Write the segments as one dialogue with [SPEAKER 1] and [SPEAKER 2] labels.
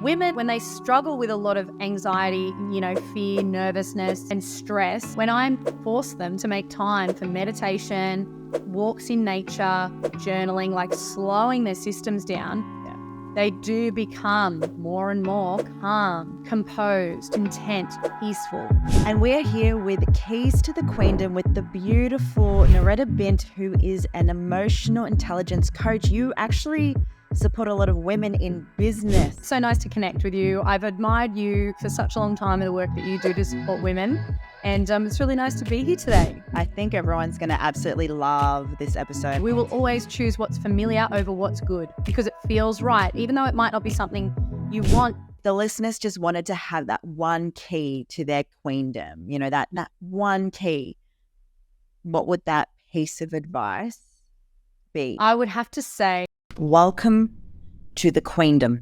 [SPEAKER 1] Women, when they struggle with a lot of anxiety, fear, nervousness, and stress, when I force them to make time for meditation, walks in nature, journaling, like slowing their systems down, they do become more and more calm, composed, content, peaceful.
[SPEAKER 2] And we're here with Keys to the Queendom with the beautiful Nerida Bint, who is an emotional intelligence coach. You actually support a lot of women in business.
[SPEAKER 1] So nice to connect with you. I've admired you for such a long time in the work that you do to support women. And it's really nice to be here today.
[SPEAKER 2] I think everyone's going to absolutely love this episode.
[SPEAKER 1] We will always choose what's familiar over what's good because it feels right, even though it might not be something you want.
[SPEAKER 2] The listeners just wanted to have that one key to their queendom, that one key. What would that piece of advice be?
[SPEAKER 1] I would have to say,
[SPEAKER 2] welcome to the Queendom.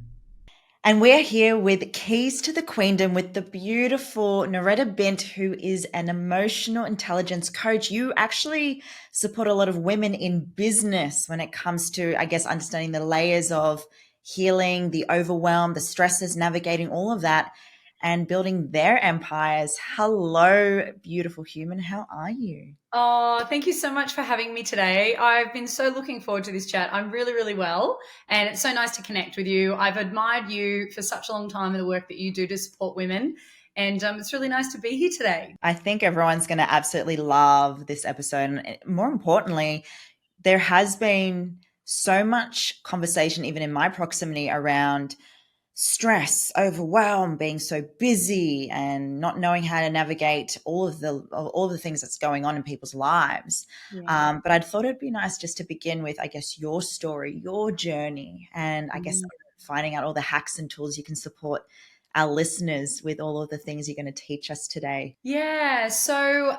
[SPEAKER 2] And we're here with Keys to the Queendom with the beautiful Nerida Bint, who is an emotional intelligence coach. You actually support a lot of women in business when it comes to, understanding the layers of healing, the overwhelm, the stresses, navigating all of that and building their empires. Hello, beautiful human. How are you?
[SPEAKER 1] Oh, thank you so much for having me today. I've been so looking forward to this chat. I'm really, really well. And it's so nice to connect with you. I've admired you for such a long time in the work that you do to support women. And it's really nice to be here today.
[SPEAKER 2] I think everyone's going to absolutely love this episode. And more importantly, there has been so much conversation, even in my proximity, around stress, overwhelm, being so busy and not knowing how to navigate all of the things that's going on in people's lives. Yeah. But I thought it'd be nice just to begin with, your story, your journey, and finding out all the hacks and tools you can support our listeners with all of the things you're going to teach us today.
[SPEAKER 1] Yeah. So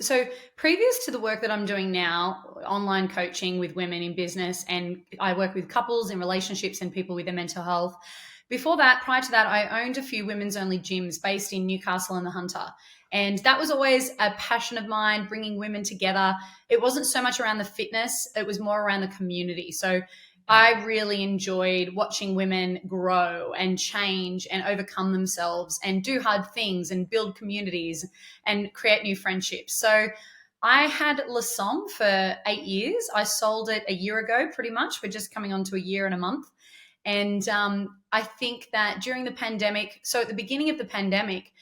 [SPEAKER 1] so previous to the work that I'm doing now, online coaching with women in business, and I work with couples in relationships and people with their mental health. Before that, prior to that, I owned a few women's only gyms based in Newcastle and the Hunter. And that was always a passion of mine, bringing women together. It wasn't so much around the fitness, it was more around the community. So I really enjoyed watching women grow and change and overcome themselves and do hard things and build communities and create new friendships. So I had Lassong for 8 years. I sold it a year ago, pretty much. We're just coming on to a year and a month. And I think that during the pandemic, so at the beginning of the pandemic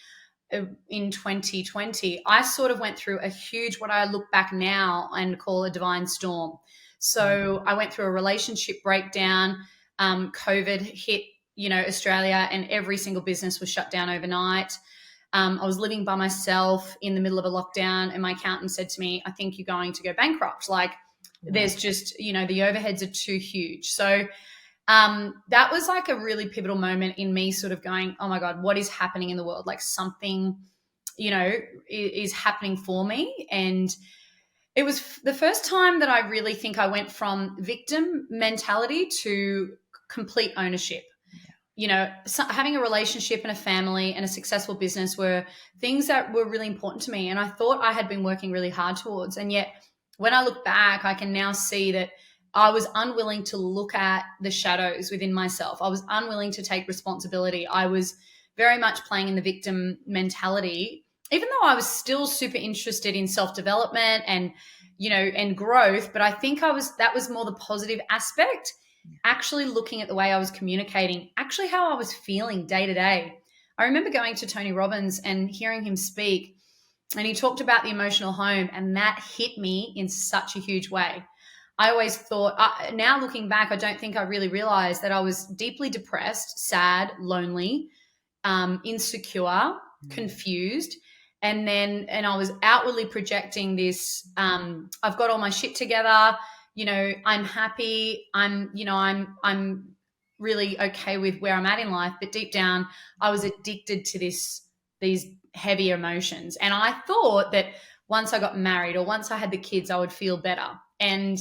[SPEAKER 1] in 2020, I sort of went through a huge, what I look back now and call a divine storm. So I went through a relationship breakdown. COVID hit, Australia, and every single business was shut down overnight. I was living by myself in the middle of a lockdown, and my accountant said to me, I think you're going to go bankrupt. There's just, the overheads are too huge. So that was like a really pivotal moment in me sort of going, oh my God, what is happening in the world? Like something, is happening for me. And it was the first time that I really think I went from victim mentality to complete ownership. Yeah. Having a relationship and a family and a successful business were things that were really important to me. And I thought I had been working really hard towards. And yet when I look back, I can now see that I was unwilling to look at the shadows within myself. I was unwilling to take responsibility. I was very much playing in the victim mentality, even though I was still super interested in self-development and, and growth. But I think that was more the positive aspect, actually looking at the way I was communicating, actually how I was feeling day to day. I remember going to Tony Robbins and hearing him speak, and he talked about the emotional home, and that hit me in such a huge way. I always thought, now looking back, I don't think I really realized that I was deeply depressed, sad, lonely, insecure, confused. And I was outwardly projecting this, I've got all my shit together, I'm happy, I'm really okay with where I'm at in life. But deep down, I was addicted to these heavy emotions. And I thought that once I got married or once I had the kids, I would feel better. And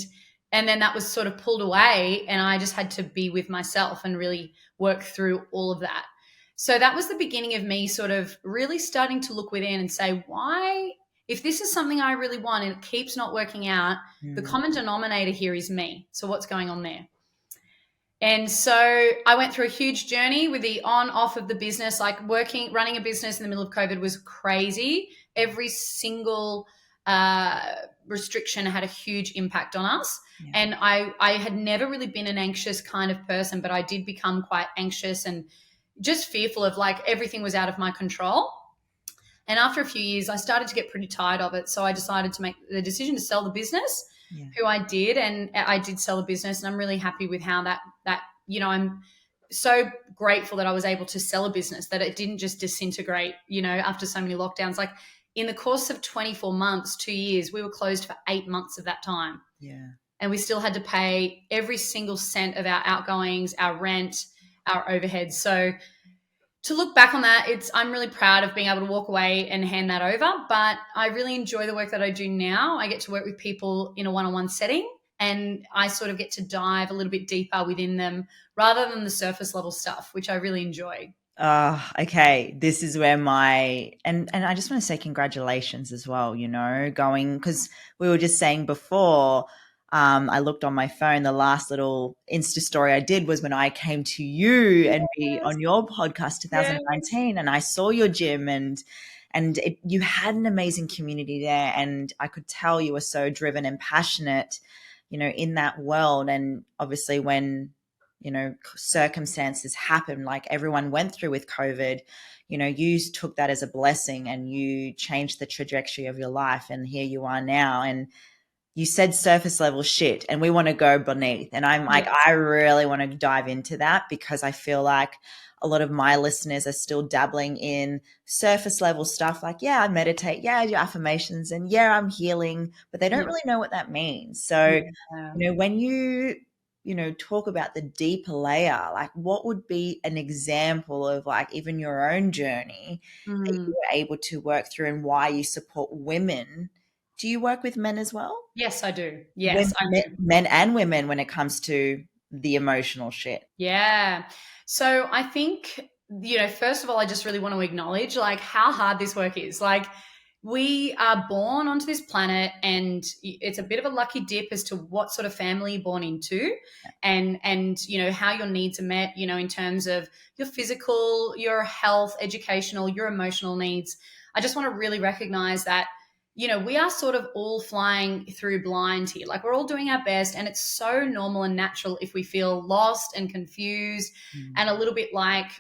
[SPEAKER 1] then that was sort of pulled away, and I just had to be with myself and really work through all of that. So that was the beginning of me sort of really starting to look within and say, why, if this is something I really want and it keeps not working out, the common denominator here is me. So what's going on there? And so I went through a huge journey with the on off of the business, like running a business in the middle of COVID was crazy. Every single uh, restriction had a huge impact on us.
[SPEAKER 2] Yeah.
[SPEAKER 1] And I had never really been an anxious kind of person, but I did become quite anxious and just fearful of like everything was out of my control. And after a few years, I started to get pretty tired of it. So I decided to make the decision to sell the business,
[SPEAKER 2] Yeah.
[SPEAKER 1] who I did. And I did sell the business. And I'm really happy with how I'm so grateful that I was able to sell a business, that it didn't just disintegrate, after so many lockdowns. Like in the course of 24 months, 2 years, we were closed for 8 months of that time.
[SPEAKER 2] Yeah.
[SPEAKER 1] And we still had to pay every single cent of our outgoings, our rent, our overheads. So to look back on that, I'm really proud of being able to walk away and hand that over. But I really enjoy the work that I do now. I get to work with people in a one-on-one setting, and I sort of get to dive a little bit deeper within them rather than the surface level stuff, which I really enjoy.
[SPEAKER 2] Okay. This is where and I just want to say congratulations as well, going, because we were just saying before, I looked on my phone, the last little Insta story I did was when I came to you and be on your podcast
[SPEAKER 1] Yes.
[SPEAKER 2] 2019, and I saw your gym and you had an amazing community there, and I could tell you were so driven and passionate, in that world. And obviously when circumstances happen like everyone went through with COVID, you took that as a blessing and you changed the trajectory of your life. And here you are now. And you said surface level shit, and we want to go beneath. And I'm like,
[SPEAKER 1] Yes.
[SPEAKER 2] I really want to dive into that, because I feel like a lot of my listeners are still dabbling in surface level stuff. Like, yeah, I meditate. Yeah, I do affirmations, and yeah, I'm healing, but they don't really know what that means. So,
[SPEAKER 1] Yeah.
[SPEAKER 2] when you talk about the deeper layer, like what would be an example of like even your own journey that you were able to work through, and why you support women? Do you work with men as well?
[SPEAKER 1] Yes, I do. Yes, I do.
[SPEAKER 2] Men and women when it comes to the emotional shit.
[SPEAKER 1] Yeah. So I think, first of all, I just really want to acknowledge like how hard this work is. Like we are born onto this planet, and it's a bit of a lucky dip as to what sort of family you're born into, and how your needs are met, in terms of your physical, your health, educational, your emotional needs. I just want to really recognize that we are sort of all flying through blind here. Like we're all doing our best, and it's so normal and natural if we feel lost and confused and a little bit like,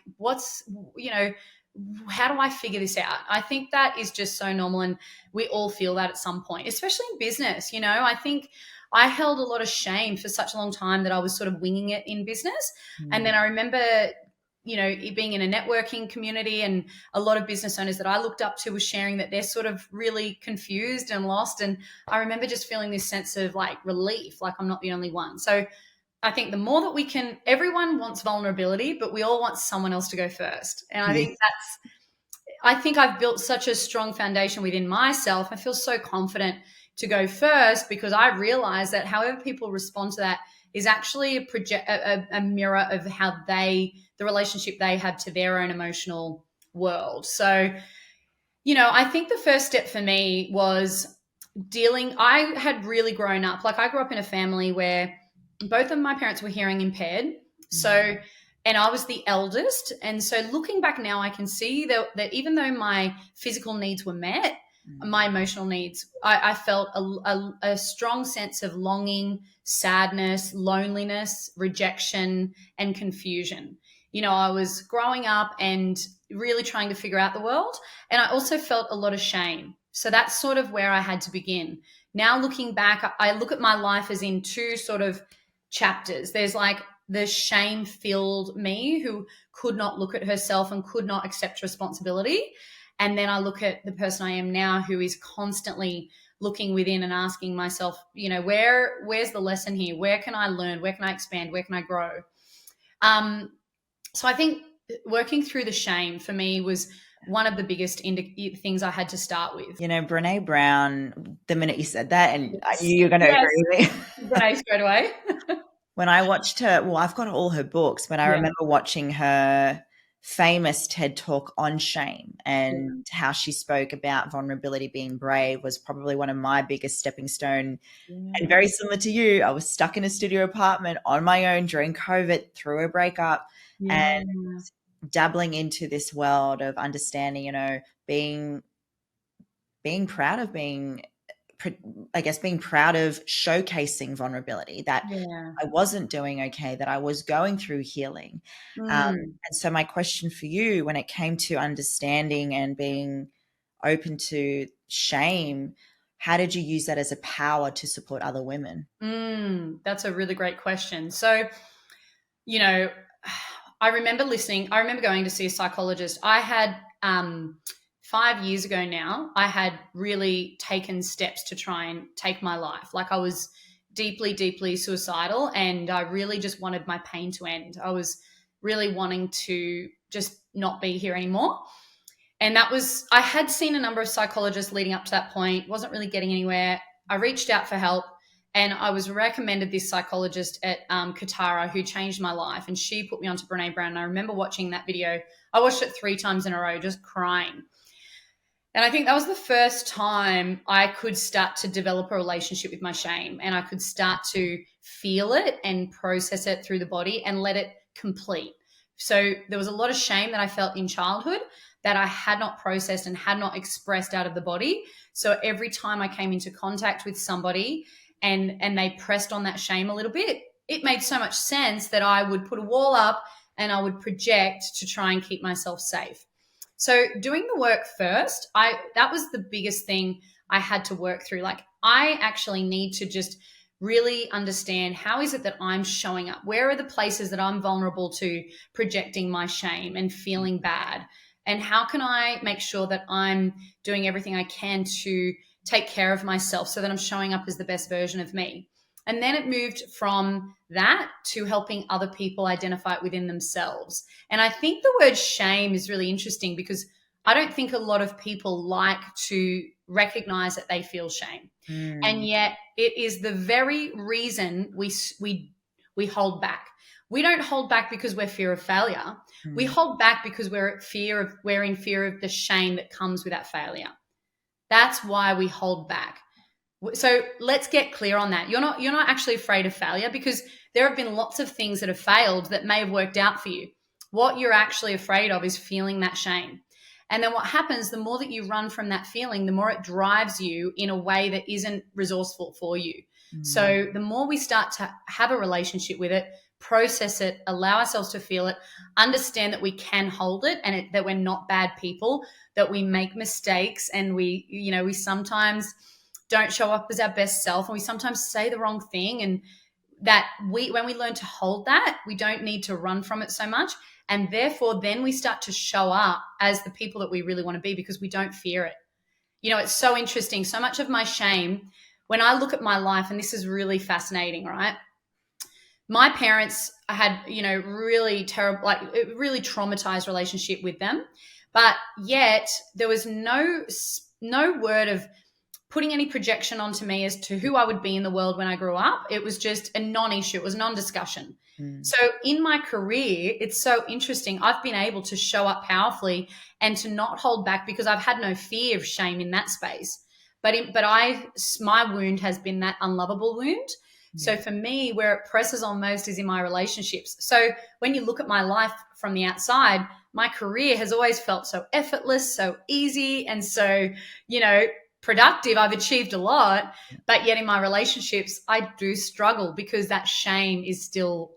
[SPEAKER 1] how do I figure this out? I think that is just so normal, and we all feel that at some point, especially in business. I think I held a lot of shame for such a long time that I was sort of winging it in business. And then I remember being in a networking community, and a lot of business owners that I looked up to were sharing that they're sort of really confused and lost. And I remember just feeling this sense of like relief, like I'm not the only one. So I think the more that everyone wants vulnerability, but we all want someone else to go first. And I think I've built such a strong foundation within myself. I feel so confident to go first, because I realize that however people respond to that is actually a mirror of how the relationship they have to their own emotional world. So, I think the first step for me was I had really grown up, like I grew up in a family where both of my parents were hearing impaired. So, and I was the eldest. And so looking back now, I can see that even though my physical needs were met, my emotional needs, I felt a strong sense of longing, sadness, loneliness, rejection, and confusion. I was growing up and really trying to figure out the world. And I also felt a lot of shame. So that's sort of where I had to begin. Now looking back, I look at my life as in two sort of chapters. There's like the shame-filled me who could not look at herself and could not accept responsibility. And then I look at the person I am now, who is constantly looking within and asking myself, where's the lesson here? Where can I learn? Where can I expand? Where can I grow? So I think working through the shame for me was one of the biggest things I had to start with.
[SPEAKER 2] Brene Brown, the minute you said that, and
[SPEAKER 1] Yes.
[SPEAKER 2] I knew you were going to agree with me.
[SPEAKER 1] Brene straight away.
[SPEAKER 2] When I watched her, I've got all her books, but I remember watching her famous TED talk on shame, and how she spoke about vulnerability being brave was probably one of my biggest stepping stone. And very similar to you, I was stuck in a studio apartment on my own during COVID through a breakup, and dabbling into this world of understanding, you know, being proud of being proud of showcasing vulnerability, that I wasn't doing okay, that I was going through healing. And so my question for you, when it came to understanding and being open to shame, how did you use that as a power to support other women?
[SPEAKER 1] That's a really great question. So, you know, I remember going to see a psychologist. I had 5 years ago now, I had really taken steps to try and take my life. Like, I was deeply, deeply suicidal, and I really just wanted my pain to end. I was really wanting to just not be here anymore. And I had seen a number of psychologists leading up to that point, wasn't really getting anywhere. I reached out for help, and I was recommended this psychologist at Katara, who changed my life. And she put me onto Brene Brown. And I remember watching that video. I watched it 3 times in a row, just crying. And I think that was the first time I could start to develop a relationship with my shame, and I could start to feel it and process it through the body and let it complete. So there was a lot of shame that I felt in childhood that I had not processed and had not expressed out of the body. So every time I came into contact with somebody and they pressed on that shame a little bit, it made so much sense that I would put a wall up and I would project to try and keep myself safe. So doing the work first, that was the biggest thing I had to work through. Like, I actually need to just really understand, how is it that I'm showing up? Where are the places that I'm vulnerable to projecting my shame and feeling bad? And how can I make sure that I'm doing everything I can to take care of myself so that I'm showing up as the best version of me? And then it moved from that to helping other people identify it within themselves. And I think the word shame is really interesting, because I don't think a lot of people like to recognize that they feel shame. And yet it is the very reason we hold back. We don't hold back because we're fear of failure. We hold back because we're in fear of the shame that comes with that failure. That's why we hold back. So let's get clear on that. You're not actually afraid of failure, because there have been lots of things that have failed that may have worked out for you. What you're actually afraid of is feeling that shame. And then what happens, the more that you run from that feeling, the more it drives you in a way that isn't resourceful for you. So the more we start to have a relationship with it, process it, allow ourselves to feel it, understand that we can hold it, and that we're not bad people, that we make mistakes, and we sometimes don't show up as our best self, and we sometimes say the wrong thing, and that when we learn to hold that, we don't need to run from it so much. And therefore, then we start to show up as the people that we really want to be, because we don't fear it. It's so interesting. So much of my shame, when I look at my life, and this is really fascinating, right? My parents, I had, really terrible, like really traumatized relationship with them. But yet there was no word of putting any projection onto me as to who I would be in the world when I grew up. It was just a non-issue. It was a non-discussion. So in my career, it's so interesting. I've been able to show up powerfully and to not hold back, because I've had no fear of shame in that space. But my wound has been that unlovable wound. So for me, where it presses on most is in my relationships. So when you look at my life from the outside, my career has always felt so effortless, so easy, and so, productive. I've achieved a lot, but yet in my relationships, I do struggle, because that shame is still,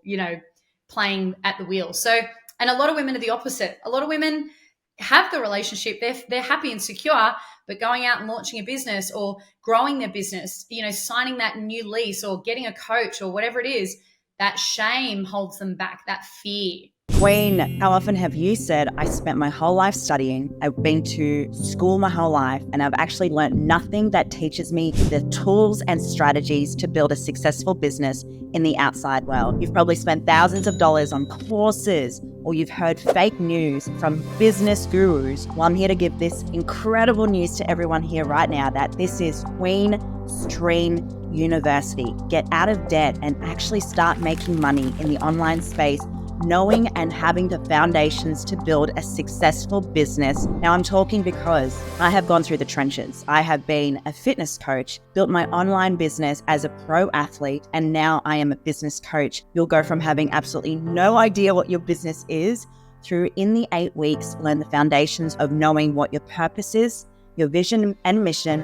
[SPEAKER 1] playing at the wheel. So, and a lot of women are the opposite. A lot of women have the relationship, they're happy and secure, but going out and launching a business or growing their business, signing that new lease or getting a coach or whatever it is, that shame holds them back, that fear.
[SPEAKER 2] Queen, how often have you said, I spent my whole life studying, I've been to school my whole life, and I've actually learned nothing that teaches me the tools and strategies to build a successful business in the outside world. You've probably spent thousands of dollars on courses, or you've heard fake news from business gurus. Well, I'm here to give this incredible news to everyone here right now, that this is Queen Stream University. Get out of debt and actually start making money in the online space
[SPEAKER 3] knowing and having the foundations to build a successful business. Now, I'm talking because I have gone through the trenches. I have been a fitness coach, built my online business as a pro athlete, and now I am a business coach. You'll go from having absolutely no idea what your business is through, in the 8 weeks, learn the foundations of knowing what your purpose is, your vision and mission,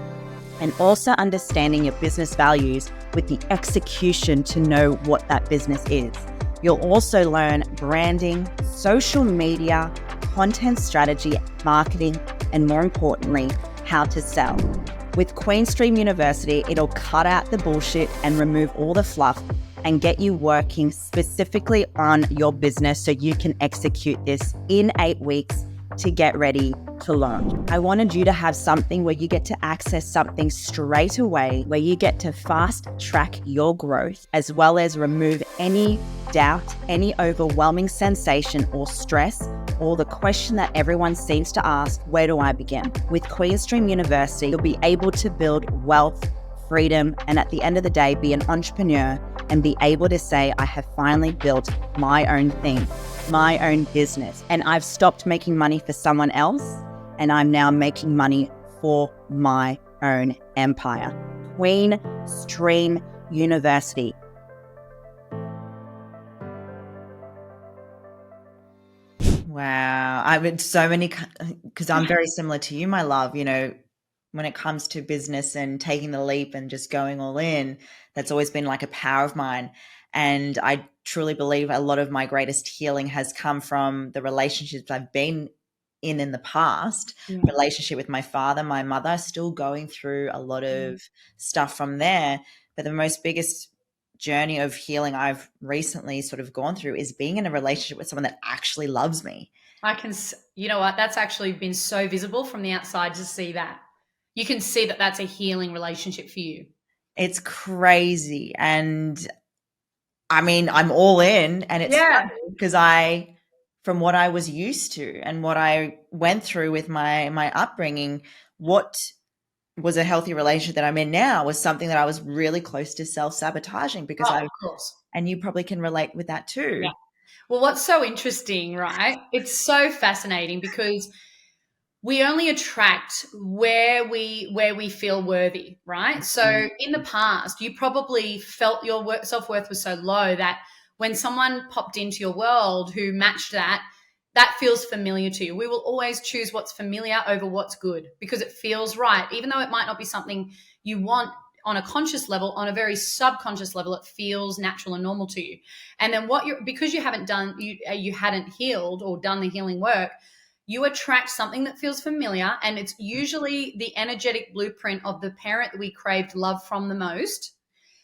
[SPEAKER 3] and also understanding your business values with the execution to know what that business is. You'll also learn branding, social media, content strategy, marketing, and more importantly, how to sell. With Queenstream University, it'll cut out the bullshit and remove all the fluff and get you working specifically on your business so you can execute this in 8 weeks to get ready to launch. I wanted you to have something where you get to access something straight away, where you get to fast track your growth, as well as remove any doubt, any overwhelming sensation or stress, or the question that everyone seems to ask, where do I begin? With Queenstream University, you'll be able to build wealth, freedom, and at the end of the day, be an entrepreneur and be able to say, I have finally built my own thing, my own business. And I've stopped making money for someone else, and I'm now making money for my own empire. Queenstream University.
[SPEAKER 2] Wow. I've been so many, because I'm very similar to you, my love, when it comes to business and taking the leap and just going all in, that's always been like a power of mine. And I truly believe a lot of my greatest healing has come from the relationships I've been in the past. Relationship with my father, my mother, still going through a lot of stuff from there. But the most biggest journey of healing I've recently sort of gone through is being in a relationship with someone that actually loves me.
[SPEAKER 1] You know what? That's actually been so visible from the outside to see that. You can see that that's a healing relationship for you.
[SPEAKER 2] It's crazy. And I mean, I'm all in, and it's funny because from what I was used to and what I went through with my upbringing, what was a healthy relationship that I'm in now was something that I was really close to self-sabotaging because
[SPEAKER 1] of course.
[SPEAKER 2] And you probably can relate with that too.
[SPEAKER 1] Yeah. Well, what's so interesting, right? It's so fascinating because we only attract where we feel worthy, right? So in the past, you probably felt your self-worth was so low that when someone popped into your world who matched that, that feels familiar to you. We will always choose what's familiar over what's good because it feels right, even though it might not be something you want on a conscious level. On a very subconscious level, it feels natural and normal to you. And then because you hadn't healed or done the healing work, you attract something that feels familiar, and it's usually the energetic blueprint of the parent that we craved love from the most.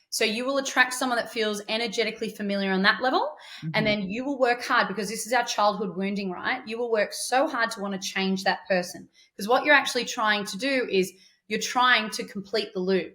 [SPEAKER 1] So you will attract someone that feels energetically familiar on that level, and then you will work hard because this is our childhood wounding, right? You will work so hard to want to change that person because what you're actually trying to do is you're trying to complete the loop.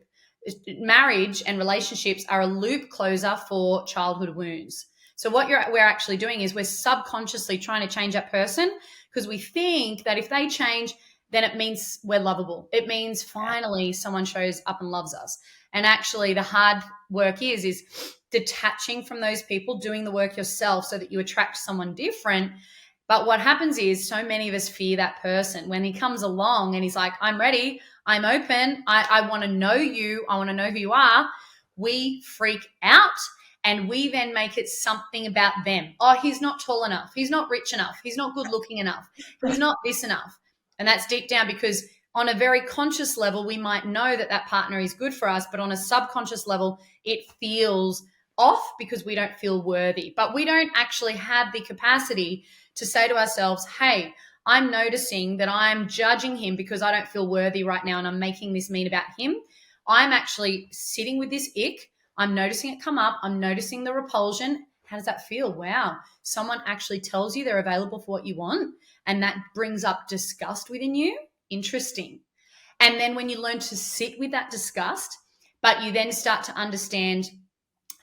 [SPEAKER 1] Marriage and relationships are a loop closer for childhood wounds. So what we're actually doing is we're subconsciously trying to change that person because we think that if they change, then it means we're lovable. It means finally someone shows up and loves us. And actually the hard work is detaching from those people, doing the work yourself so that you attract someone different. But what happens is so many of us fear that person when he comes along and he's like, I'm ready, I'm open, I want to know you, I want to know who you are. We freak out. And we then make it something about them. Oh, he's not tall enough. He's not rich enough. He's not good looking enough. He's not this enough. And that's deep down because on a very conscious level, we might know that that partner is good for us, but on a subconscious level, it feels off because we don't feel worthy. But we don't actually have the capacity to say to ourselves, hey, I'm noticing that I'm judging him because I don't feel worthy right now and I'm making this mean about him. I'm actually sitting with this ick. I'm noticing it come up. I'm noticing the repulsion. How does that feel? Wow. Someone actually tells you they're available for what you want, and that brings up disgust within you. Interesting. And then when you learn to sit with that disgust, but you then start to understand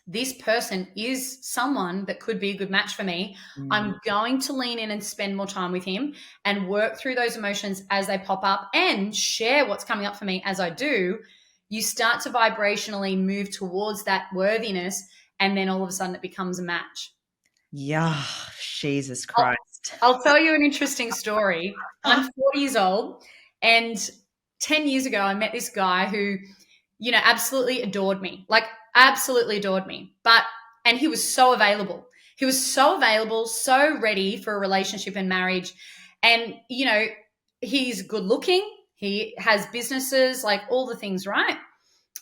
[SPEAKER 1] this person is someone that could be a good match for me. I'm going to lean in and spend more time with him and work through those emotions as they pop up and share what's coming up for me as I do. You start to vibrationally move towards that worthiness, and then all of a sudden it becomes a match.
[SPEAKER 2] Yeah, Jesus
[SPEAKER 1] I'll,
[SPEAKER 2] Christ.
[SPEAKER 1] I'll tell you an interesting story. I'm 40 years old, and 10 years ago, I met this guy who, absolutely adored me, like absolutely adored me. And he was so available. He was so available, so ready for a relationship and marriage. And, he's good looking. He has businesses, like all the things, right?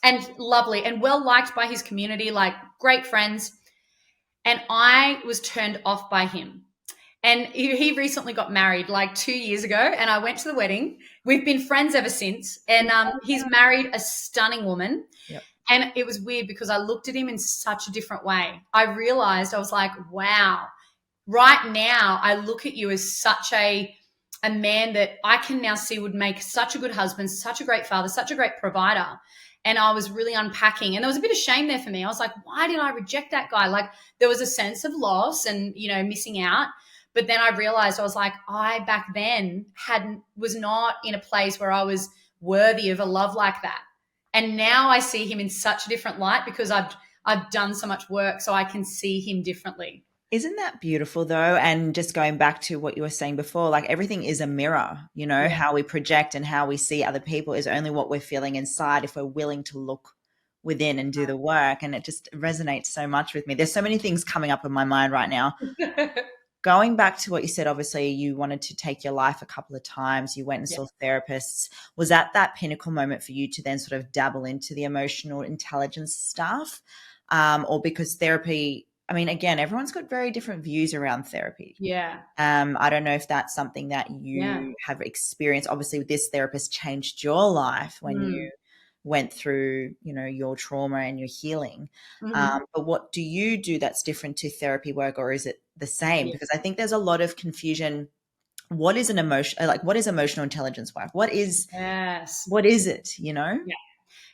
[SPEAKER 1] And lovely and well liked by his community, like great friends. And I was turned off by him. And he recently got married like 2 years ago, and I went to the wedding. We've been friends ever since. And he's married a stunning woman.
[SPEAKER 2] Yep.
[SPEAKER 1] And it was weird because I looked at him in such a different way. I realized, I was like, wow, right now I look at you as such a man that I can now see would make such a good husband, such a great father, such a great provider. And I was really unpacking. And there was a bit of shame there for me. I was like, why did I reject that guy? Like, there was a sense of loss and, missing out. But then I realized, I was like, I back then was not in a place where I was worthy of a love like that. And now I see him in such a different light because I've done so much work, so I can see him differently.
[SPEAKER 2] Isn't that beautiful though? And just going back to what you were saying before, like everything is a mirror,
[SPEAKER 1] Yeah.
[SPEAKER 2] how we project and how we see other people is only what we're feeling inside if we're willing to look within and do the work. And it just resonates so much with me. There's so many things coming up in my mind right now. Going back to what you said, obviously you wanted to take your life a couple of times. You went and saw therapists. Was that pinnacle moment for you to then sort of dabble into the emotional intelligence stuff? Or because therapy, I mean, again, everyone's got very different views around therapy.
[SPEAKER 1] Yeah.
[SPEAKER 2] I don't know if that's something that you have experienced. Obviously, this therapist changed your life when you went through, your trauma and your healing. But what do you do that's different to therapy work, or is it the same? Because I think there's a lot of confusion. What is what is emotional intelligence work? What is it,
[SPEAKER 1] Yeah.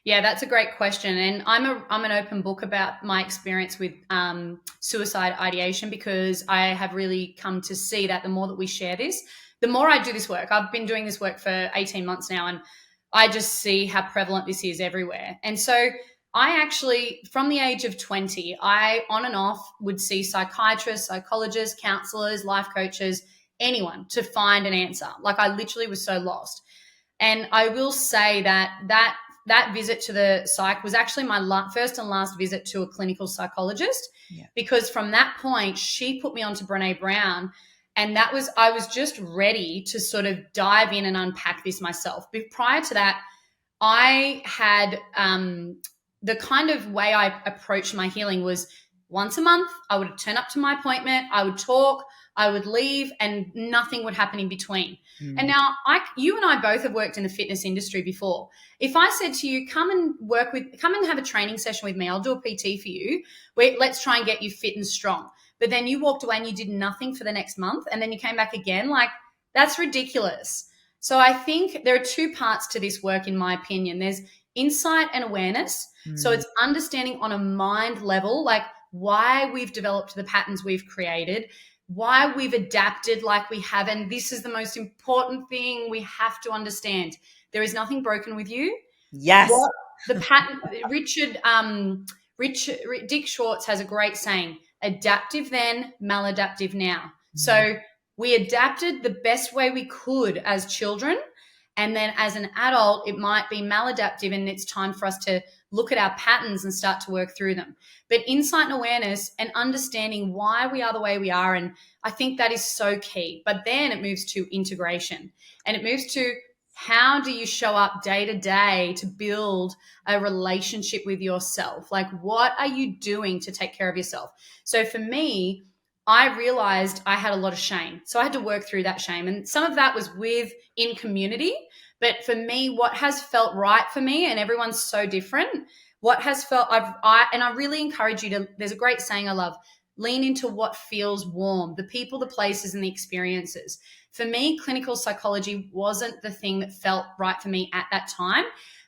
[SPEAKER 1] Yeah, that's a great question. And I'm an open book about my experience with suicide ideation, because I have really come to see that the more that we share this, the more I do this work. I've been doing this work for 18 months now, and I just see how prevalent this is everywhere. And so I actually, from the age of 20, I on and off would see psychiatrists, psychologists, counselors, life coaches, anyone to find an answer. Like, I literally was so lost. And I will say that visit to the psych was actually my first and last visit to a clinical psychologist, because from that point, she put me onto Brené Brown. And I was just ready to sort of dive in and unpack this myself. But prior to that, I had the kind of way I approached my healing was once a month, I would turn up to my appointment, I would talk, I would leave, and nothing would happen in between. And now you and I both have worked in the fitness industry before. If I said to you, come and have a training session with me, I'll do a PT for you. Let's try and get you fit and strong. But then you walked away and you did nothing for the next month, and then you came back again, like, that's ridiculous. So I think there are two parts to this work, in my opinion. There's insight and awareness. So it's understanding on a mind level, like why we've developed the patterns we've created, why we've adapted like we have. And this is the most important thing we have to understand. There is nothing broken with you.
[SPEAKER 2] Yes.
[SPEAKER 1] The pattern, Dick Schwartz has a great saying, adaptive then, maladaptive now. So we adapted the best way we could as children. And then as an adult, it might be maladaptive, and it's time for us to look at our patterns and start to work through them. But insight and awareness and understanding why we are the way we are, and I think that is so key. But then it moves to integration, and it moves to how do you show up day to day to build a relationship with yourself? Like, what are you doing to take care of yourself? So for me, I realized I had a lot of shame. So I had to work through that shame. And some of that was in community. But for me, what has felt right for me, and everyone's so different, what has felt, I really encourage you to, there's a great saying I love, lean into what feels warm, the people, the places, and the experiences. For me, clinical psychology wasn't the thing that felt right for me at that time.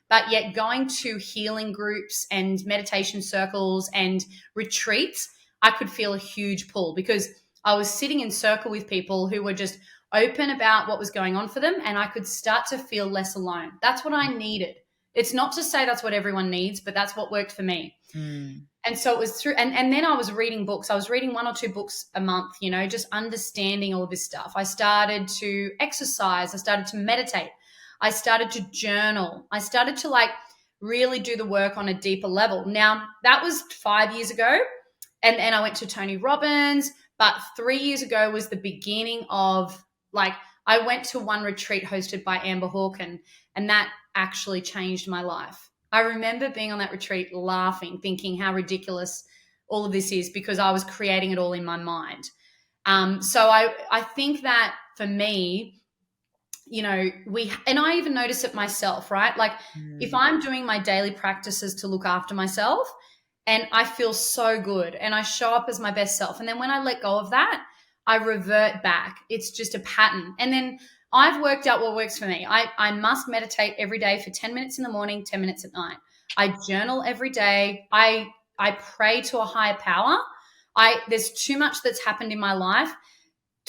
[SPEAKER 1] But yet going to healing groups and meditation circles and retreats, I could feel a huge pull, because I was sitting in circle with people who were just open about what was going on for them, and I could start to feel less alone. That's what I needed. It's not to say that's what everyone needs, but that's what worked for me. And so it was through, and then I was reading books. I was reading 1 or 2 books a month, just understanding all this stuff. I started to exercise. I started to meditate. I started to journal. I started to really do the work on a deeper level. Now, that was 5 years ago. And I went to Tony Robbins, but 3 years ago was the beginning of I went to one retreat hosted by Amber Hawke, and that actually changed my life. I remember being on that retreat laughing, thinking how ridiculous all of this is because I was creating it all in my mind. So I think that for me, and I even notice it myself, right? If I'm doing my daily practices to look after myself and I feel so good and I show up as my best self, and then when I let go of that, I revert back. It's just a pattern. And then I've worked out what works for me. I must meditate every day for 10 minutes in the morning, 10 minutes at night. I journal every day. I pray to a higher power. There's too much that's happened in my life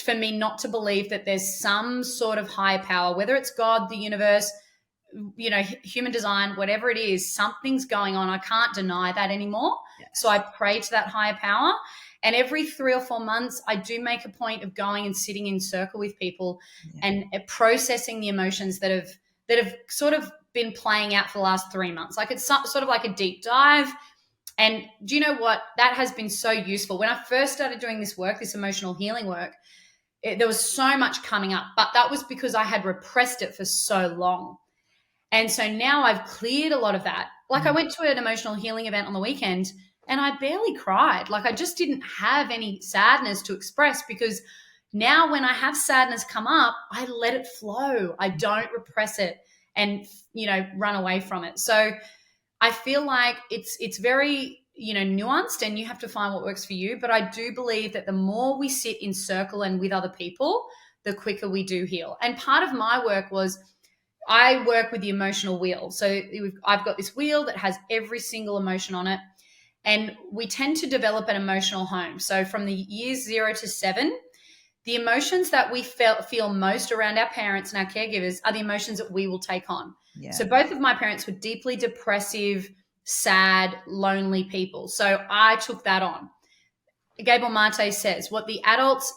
[SPEAKER 1] for me not to believe that there's some sort of higher power, whether it's God, the universe, human design, whatever it is, something's going on. I can't deny that anymore. Yes. So I pray to that higher power. And every 3 or 4 months, I do make a point of going and sitting in circle with people and processing the emotions that have sort of been playing out for the last 3 months. It's sort of like a deep dive. And do you know what? That has been so useful. When I first started doing this work, this emotional healing work, there was so much coming up, but that was because I had repressed it for so long. And so now I've cleared a lot of that. I went to an emotional healing event on the weekend and I barely cried. I just didn't have any sadness to express because now when I have sadness come up, I let it flow. I don't repress it and, run away from it. So I feel like it's very, nuanced, and you have to find what works for you. But I do believe that the more we sit in circle and with other people, the quicker we do heal. And part of my work was I work with the emotional wheel. So I've got this wheel that has every single emotion on it. And we tend to develop an emotional home. So from the years 0 to 7, the emotions that we feel most around our parents and our caregivers are the emotions that we will take on. Yeah. So both of my parents were deeply depressive, sad, lonely people. So I took that on. Gabor Mate says, what the adults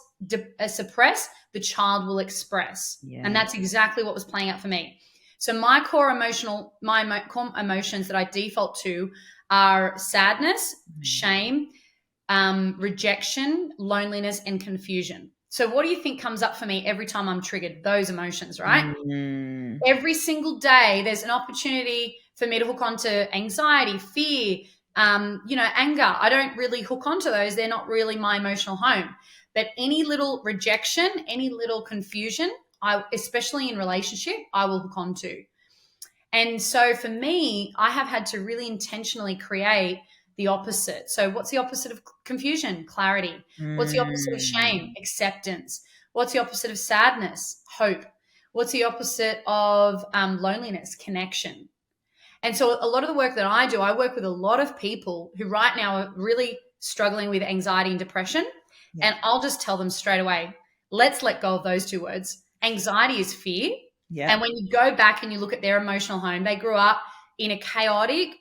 [SPEAKER 1] suppress, the child will express. Yeah. And that's exactly what was playing out for me. So my core emotions that I default to are sadness, shame, rejection, loneliness, and confusion. So what do you think comes up for me every time I'm triggered? Those emotions, right? Every single day, there's an opportunity for me to hook onto anxiety, fear, anger. I don't really hook onto those. They're not really my emotional home. But any little rejection, any little confusion, especially in relationship, I will hook onto. And so for me, I have had to really intentionally create the opposite. So what's the opposite of confusion? Clarity. What's the opposite of shame? Acceptance. What's the opposite of sadness? Hope. What's the opposite of loneliness? Connection. And so a lot of the work that I do, I work with a lot of people who right now are really struggling with anxiety and depression. Yeah. And I'll just tell them straight away, let's let go of those 2 words. Anxiety is fear. Yeah. And when you go back and you look at their emotional home, they grew up in a chaotic,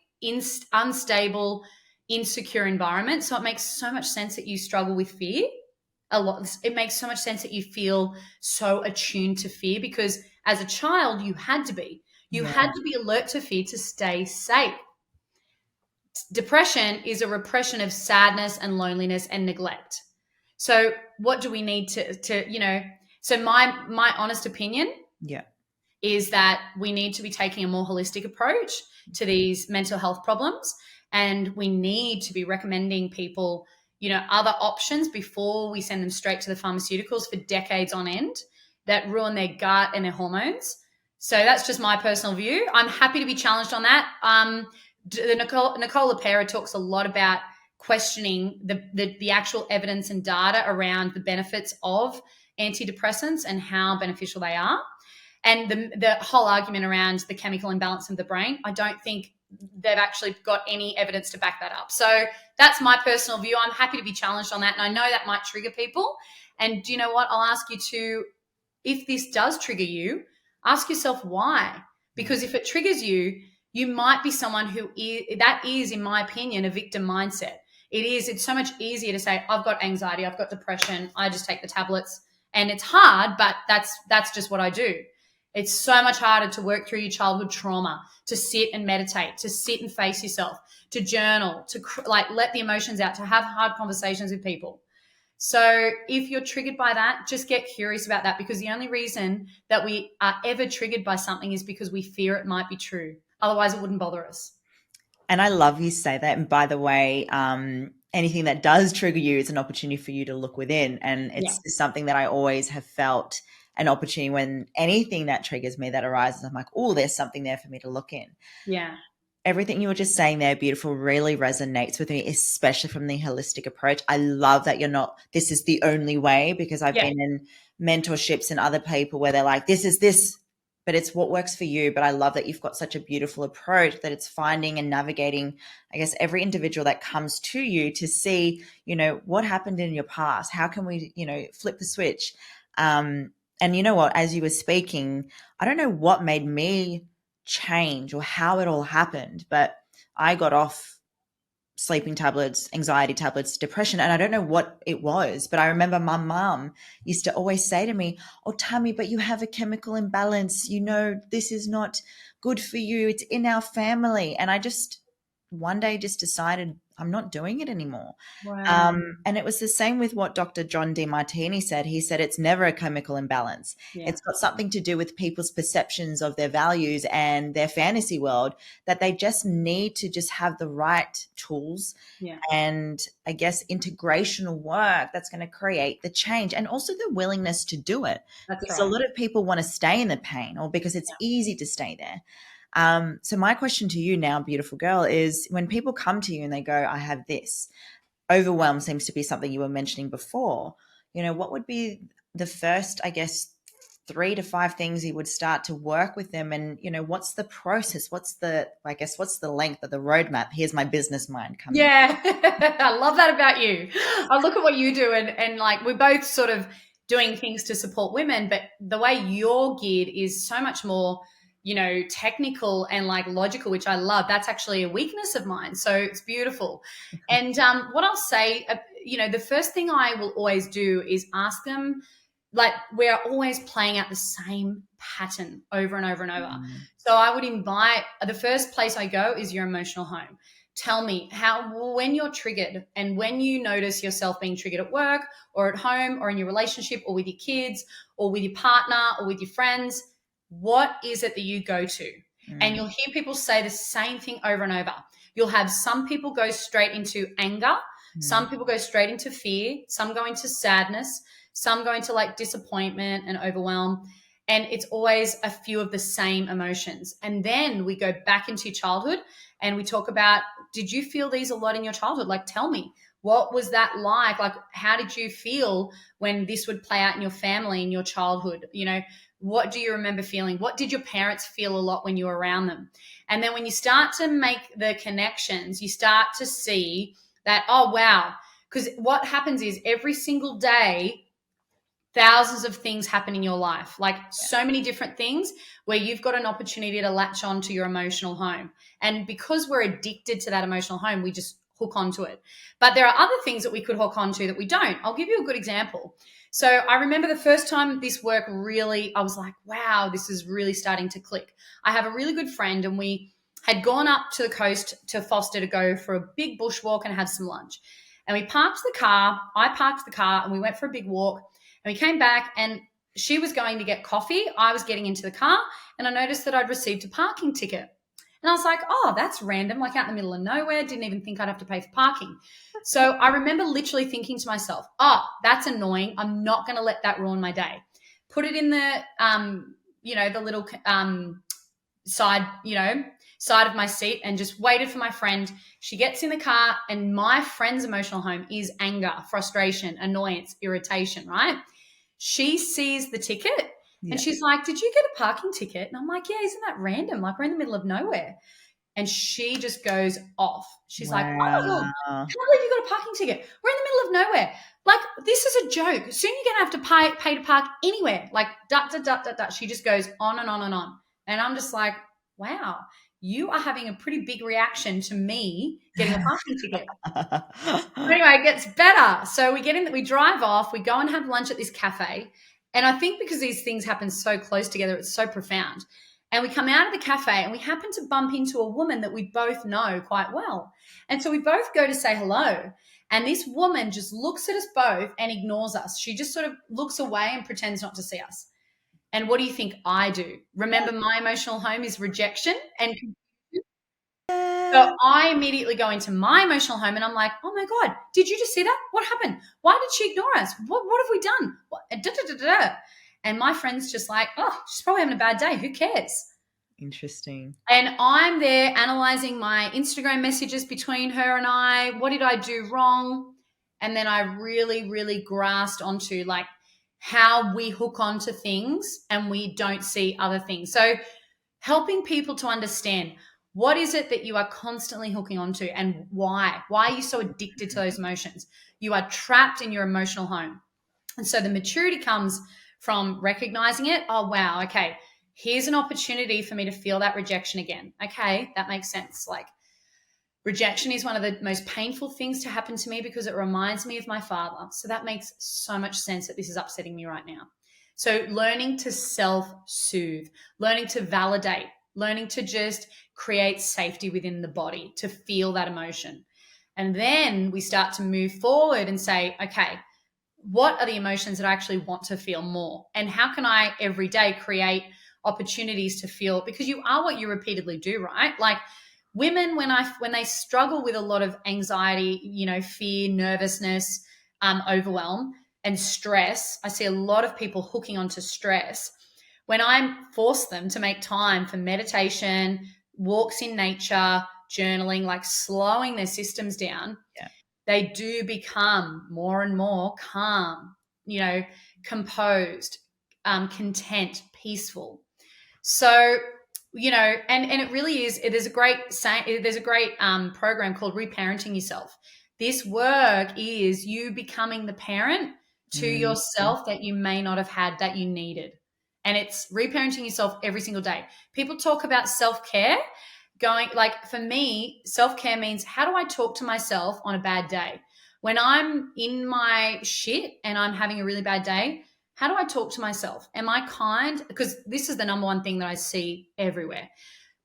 [SPEAKER 1] unstable, insecure environment. So it makes so much sense that you struggle with fear a lot. It makes so much sense that you feel so attuned to fear because as a child, you had to be. You had to be alert to fear to stay safe. Depression is a repression of sadness and loneliness and neglect. So what do we need to so my honest opinion is that we need to be taking a more holistic approach to these mental health problems. And we need to be recommending people, other options before we send them straight to the pharmaceuticals for decades on end that ruin their gut and their hormones. So that's just my personal view. I'm happy to be challenged on that. Nicole LaPera talks a lot about questioning the actual evidence and data around the benefits of antidepressants and how beneficial they are. And the whole argument around the chemical imbalance of the brain, I don't think they've actually got any evidence to back that up. So that's my personal view. I'm happy to be challenged on that. And I know that might trigger people. And do you know what? I'll ask you to, if this does trigger you, ask yourself why. Because if it triggers you, You might be someone that is, in my opinion, a victim mindset. It's so much easier to say, I've got anxiety, I've got depression, I just take the tablets. And it's hard, but that's just what I do. It's so much harder to work through your childhood trauma, to sit and meditate, to sit and face yourself, to journal, to let the emotions out, to have hard conversations with people. So if you're triggered by that, just get curious about that, because the only reason that we are ever triggered by something is because we fear it might be true. Otherwise, it wouldn't bother us.
[SPEAKER 2] And I love you say that. And by the way, anything that does trigger you is an opportunity for you to look within. And it's something that I always have felt an opportunity when anything that triggers me that arises, I'm like, oh, there's something there for me to look in.
[SPEAKER 1] Yeah.
[SPEAKER 2] Everything you were just saying there, beautiful, really resonates with me, especially from the holistic approach. I love that this is the only way, because I've been in mentorships and other people where they're like, this is this, but it's what works for you. But I love that you've got such a beautiful approach, that it's finding and navigating, I guess, every individual that comes to you to see, what happened in your past? How can we, flip the switch? And you know what, as you were speaking, I don't know what made me change or how it all happened, but I got off sleeping tablets, anxiety tablets, depression, and I don't know what it was, but I remember my mum used to always say to me, oh, Tammy, but you have a chemical imbalance. This is not good for you. It's in our family. And I just one day just decided I'm not doing it anymore.
[SPEAKER 1] Wow.
[SPEAKER 2] And it was the same with what Dr. John Demartini said. He said it's never a chemical imbalance.
[SPEAKER 1] Yeah.
[SPEAKER 2] It's got something to do with people's perceptions of their values and their fantasy world, that they just need to just have the right tools and, I guess, integrational work that's going to create the change, and also the willingness to do it. Because a lot of people want to stay in the pain, or because it's easy to stay there. So my question to you now, beautiful girl, is when people come to you and they go, I have this, overwhelm seems to be something you were mentioning before, what would be the first, I guess, 3 to 5 things you would start to work with them? And, what's the process? What's the length of the roadmap? Here's my business mind coming.
[SPEAKER 1] Yeah. I love that about you. I look at what you do and like, we're both sort of doing things to support women, but the way you're geared is so much more technical and like logical, which I love. That's actually a weakness of mine. So it's beautiful. And what I'll say, the first thing I will always do is ask them, like, we're always playing out the same pattern over and over and over. So I would invite, the first place I go is your emotional home. Tell me when you're triggered, and when you notice yourself being triggered at work or at home or in your relationship or with your kids or with your partner or with your friends, what is it that you go to? And you'll hear people say the same thing over and over. You'll have some people go straight into anger. Some people go straight into fear. Some go into sadness. Some go into like disappointment and overwhelm. And it's always a few of the same emotions. And then we go back into childhood and we talk about, did you feel these a lot in your childhood? Like, tell me, what was that like? Like, how did you feel when this would play out in your family, in your childhood? What do you remember feeling? What did your parents feel a lot when you were around them? And then when you start to make the connections, you start to see that, oh, wow. Because what happens is every single day, thousands of things happen in your life, like so many different things where you've got an opportunity to latch on to your emotional home. And because we're addicted to that emotional home, we just hook onto it. But there are other things that we could hook onto that we don't. I'll give you a good example. So I remember the first time this work really, I was like, wow, this is really starting to click. I have a really good friend and we had gone up to the coast to Foster to go for a big bushwalk and have some lunch. And we parked the car, I parked the car and we went for a big walk and we came back and she was going to get coffee. I was getting into the car and I noticed that I'd received a parking ticket. And I was like, oh, that's random, like out in the middle of nowhere. Didn't even think I'd have to pay for parking. So I remember literally thinking to myself, oh, that's annoying. I'm not going to let that ruin my day. Put it in the, the little side of my seat and just waited for my friend. She gets in the car and my friend's emotional home is anger, frustration, annoyance, irritation, right? She sees the ticket. And she's like, did you get a parking ticket? And I'm like, yeah, isn't that random? Like, we're in the middle of nowhere. And she just goes off. She's like, oh, I can't believe you got a parking ticket. We're in the middle of nowhere. Like, this is a joke. Soon you're going to have to pay to park anywhere. Like, She just goes on and on and on. And I'm just like, wow. you are having a pretty big reaction to me getting a parking ticket. Anyway, it gets better. So we drive off, we go and have lunch at this cafe. And I think because these things happen so close together, it's so profound. And we come out of the cafe and we happen to bump into a woman that we both know quite well. And so we both go to say hello. And this woman just looks at us both and ignores us. She just sort of looks away and pretends not to see us. And what do you think I do? Remember, my emotional home is rejection and so I immediately go into my emotional home and I'm like, oh my God, did you just see that? What happened? Why did she ignore us? What have we done? And my friend's just like, oh, she's probably having a bad day. Who cares?
[SPEAKER 2] Interesting.
[SPEAKER 1] And I'm there analyzing my Instagram messages between her and I. What did I do wrong? And then I really, really grasped onto like how we hook onto things and we don't see other things. So helping people to understand, what is it that you are constantly hooking onto and why? Why are you so addicted to those emotions? You are trapped in your emotional home. And so the maturity comes from recognizing it. Oh, wow. Okay. Here's an opportunity for me to feel that rejection again. Okay. That makes sense. Like, rejection is one of the most painful things to happen to me because it reminds me of my father. So that makes so much sense that this is upsetting me right now. So learning to self-soothe, learning to validate, learning to just create safety within the body to feel that emotion. And then we start to move forward and say, okay, what are the emotions that I actually want to feel more? And how can I every day create opportunities to feel, because you are what you repeatedly do, right? Like women, when they struggle with a lot of anxiety, fear, nervousness, overwhelm and stress, I see a lot of people hooking onto stress. When I force them to make time for meditation, walks in nature, journaling, like slowing their systems down, they do become more and more calm, composed, content, peaceful. So, and it really is, there's a great program called Reparenting Yourself. This work is you becoming the parent to yourself that you may not have had, that you needed. And it's reparenting yourself every single day. People talk about self-care going, like for me, self-care means, how do I talk to myself on a bad day? When I'm in my shit and I'm having a really bad day, how do I talk to myself? Am I kind? Because this is the number one thing that I see everywhere.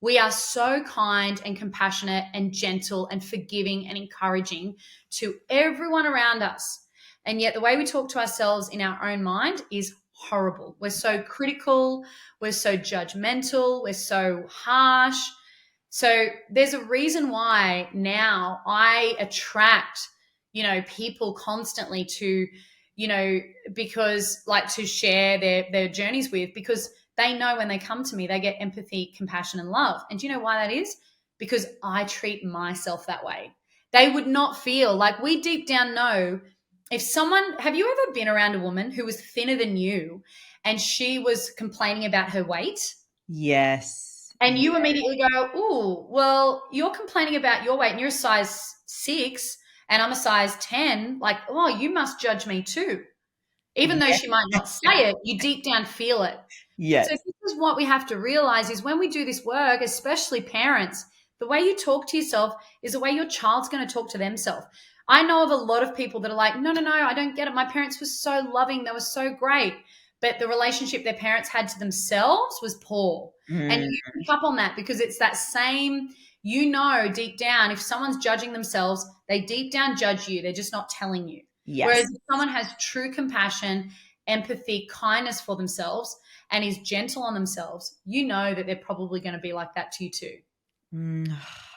[SPEAKER 1] We are so kind and compassionate and gentle and forgiving and encouraging to everyone around us. And yet the way we talk to ourselves in our own mind is horrible. We're so critical. We're so judgmental. We're so harsh. So there's a reason why now I attract, people constantly to, because like to share their journeys with, because they know when they come to me, they get empathy, compassion, and love. And do you know why that is? Because I treat myself that way. They would not feel like, we deep down know, if someone, have you ever been around a woman who was thinner than you and she was complaining about her weight?
[SPEAKER 2] Yes.
[SPEAKER 1] And you immediately go, oh, well, you're complaining about your weight and you're a size 6 and I'm a size 10. Like, oh, you must judge me too. Even though she might not say it, you deep down feel it.
[SPEAKER 2] Yes.
[SPEAKER 1] So this is what we have to realize is when we do this work, especially parents, the way you talk to yourself is the way your child's going to talk to themselves. I know of a lot of people that are like, no, I don't get it. My parents were so loving. They were so great. But the relationship their parents had to themselves was poor. And you pick up on that because it's that same, deep down, if someone's judging themselves, they deep down judge you. They're just not telling you.
[SPEAKER 2] Yes.
[SPEAKER 1] Whereas if someone has true compassion, empathy, kindness for themselves and is gentle on themselves, that they're probably going to be like that to you too.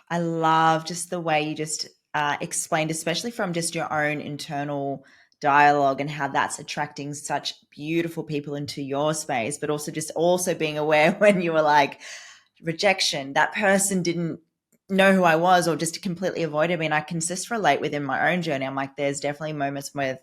[SPEAKER 2] I love just the way you just explained, especially from just your own internal dialogue and how that's attracting such beautiful people into your space, but also being aware when you were like, rejection, that person didn't know who I was or just completely avoided me. And I can just relate within my own journey. I'm like, there's definitely moments with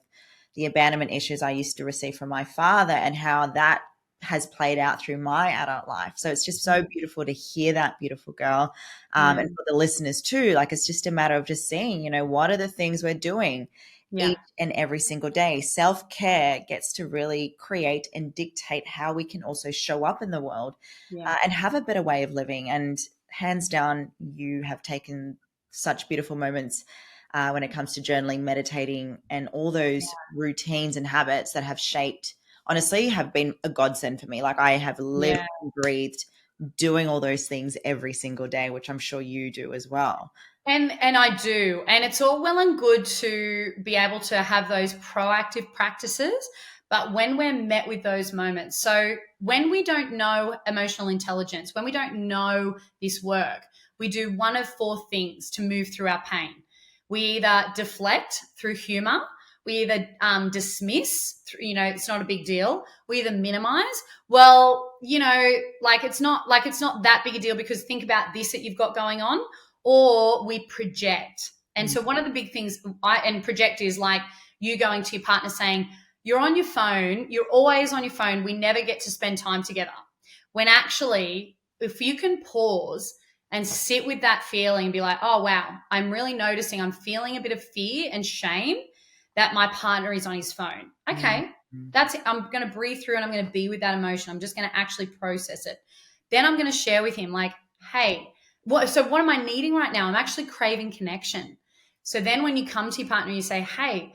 [SPEAKER 2] the abandonment issues I used to receive from my father and how that has played out through my adult life. So it's just so beautiful to hear that, beautiful girl. And for the listeners too, like it's just a matter of just seeing, what are the things we're doing each and every single day. Self-care gets to really create and dictate how we can also show up in the world and have a better way of living and hands down, you have taken such beautiful moments when it comes to journaling, meditating, and all those routines and habits that have shaped, honestly, have been a godsend for me. Like I have lived and breathed doing all those things every single day, which I'm sure you do as well.
[SPEAKER 1] And I do. And it's all well and good to be able to have those proactive practices. But when we're met with those moments, so when we don't know emotional intelligence, when we don't know this work, we do one of four things to move through our pain. We either deflect through humor, we either dismiss, it's not a big deal. We either minimize. Well, it's not that big a deal because think about this that you've got going on, or we project. And so one of the big things project is like you going to your partner saying, you're on your phone, you're always on your phone, we never get to spend time together. When actually, if you can pause and sit with that feeling and be like, oh, wow, I'm really noticing I'm feeling a bit of fear and shame that my partner is on his phone. Okay, that's it. I'm going to breathe through and I'm going to be with that emotion. I'm just going to actually process it. Then I'm going to share with him like, hey, what am I needing right now? I'm actually craving connection. So then when you come to your partner and you say, hey,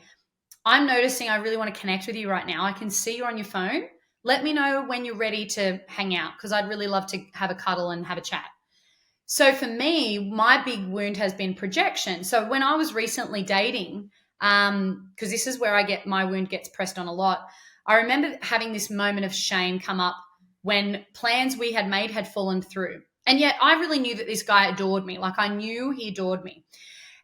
[SPEAKER 1] I'm noticing I really want to connect with you right now. I can see you're on your phone. Let me know when you're ready to hang out because I'd really love to have a cuddle and have a chat. So for me, my big wound has been projection. So when I was recently dating, because this is where my wound gets pressed on a lot, I remember having this moment of shame come up when plans we had made had fallen through. And yet I really knew that this guy adored me. Like I knew he adored me.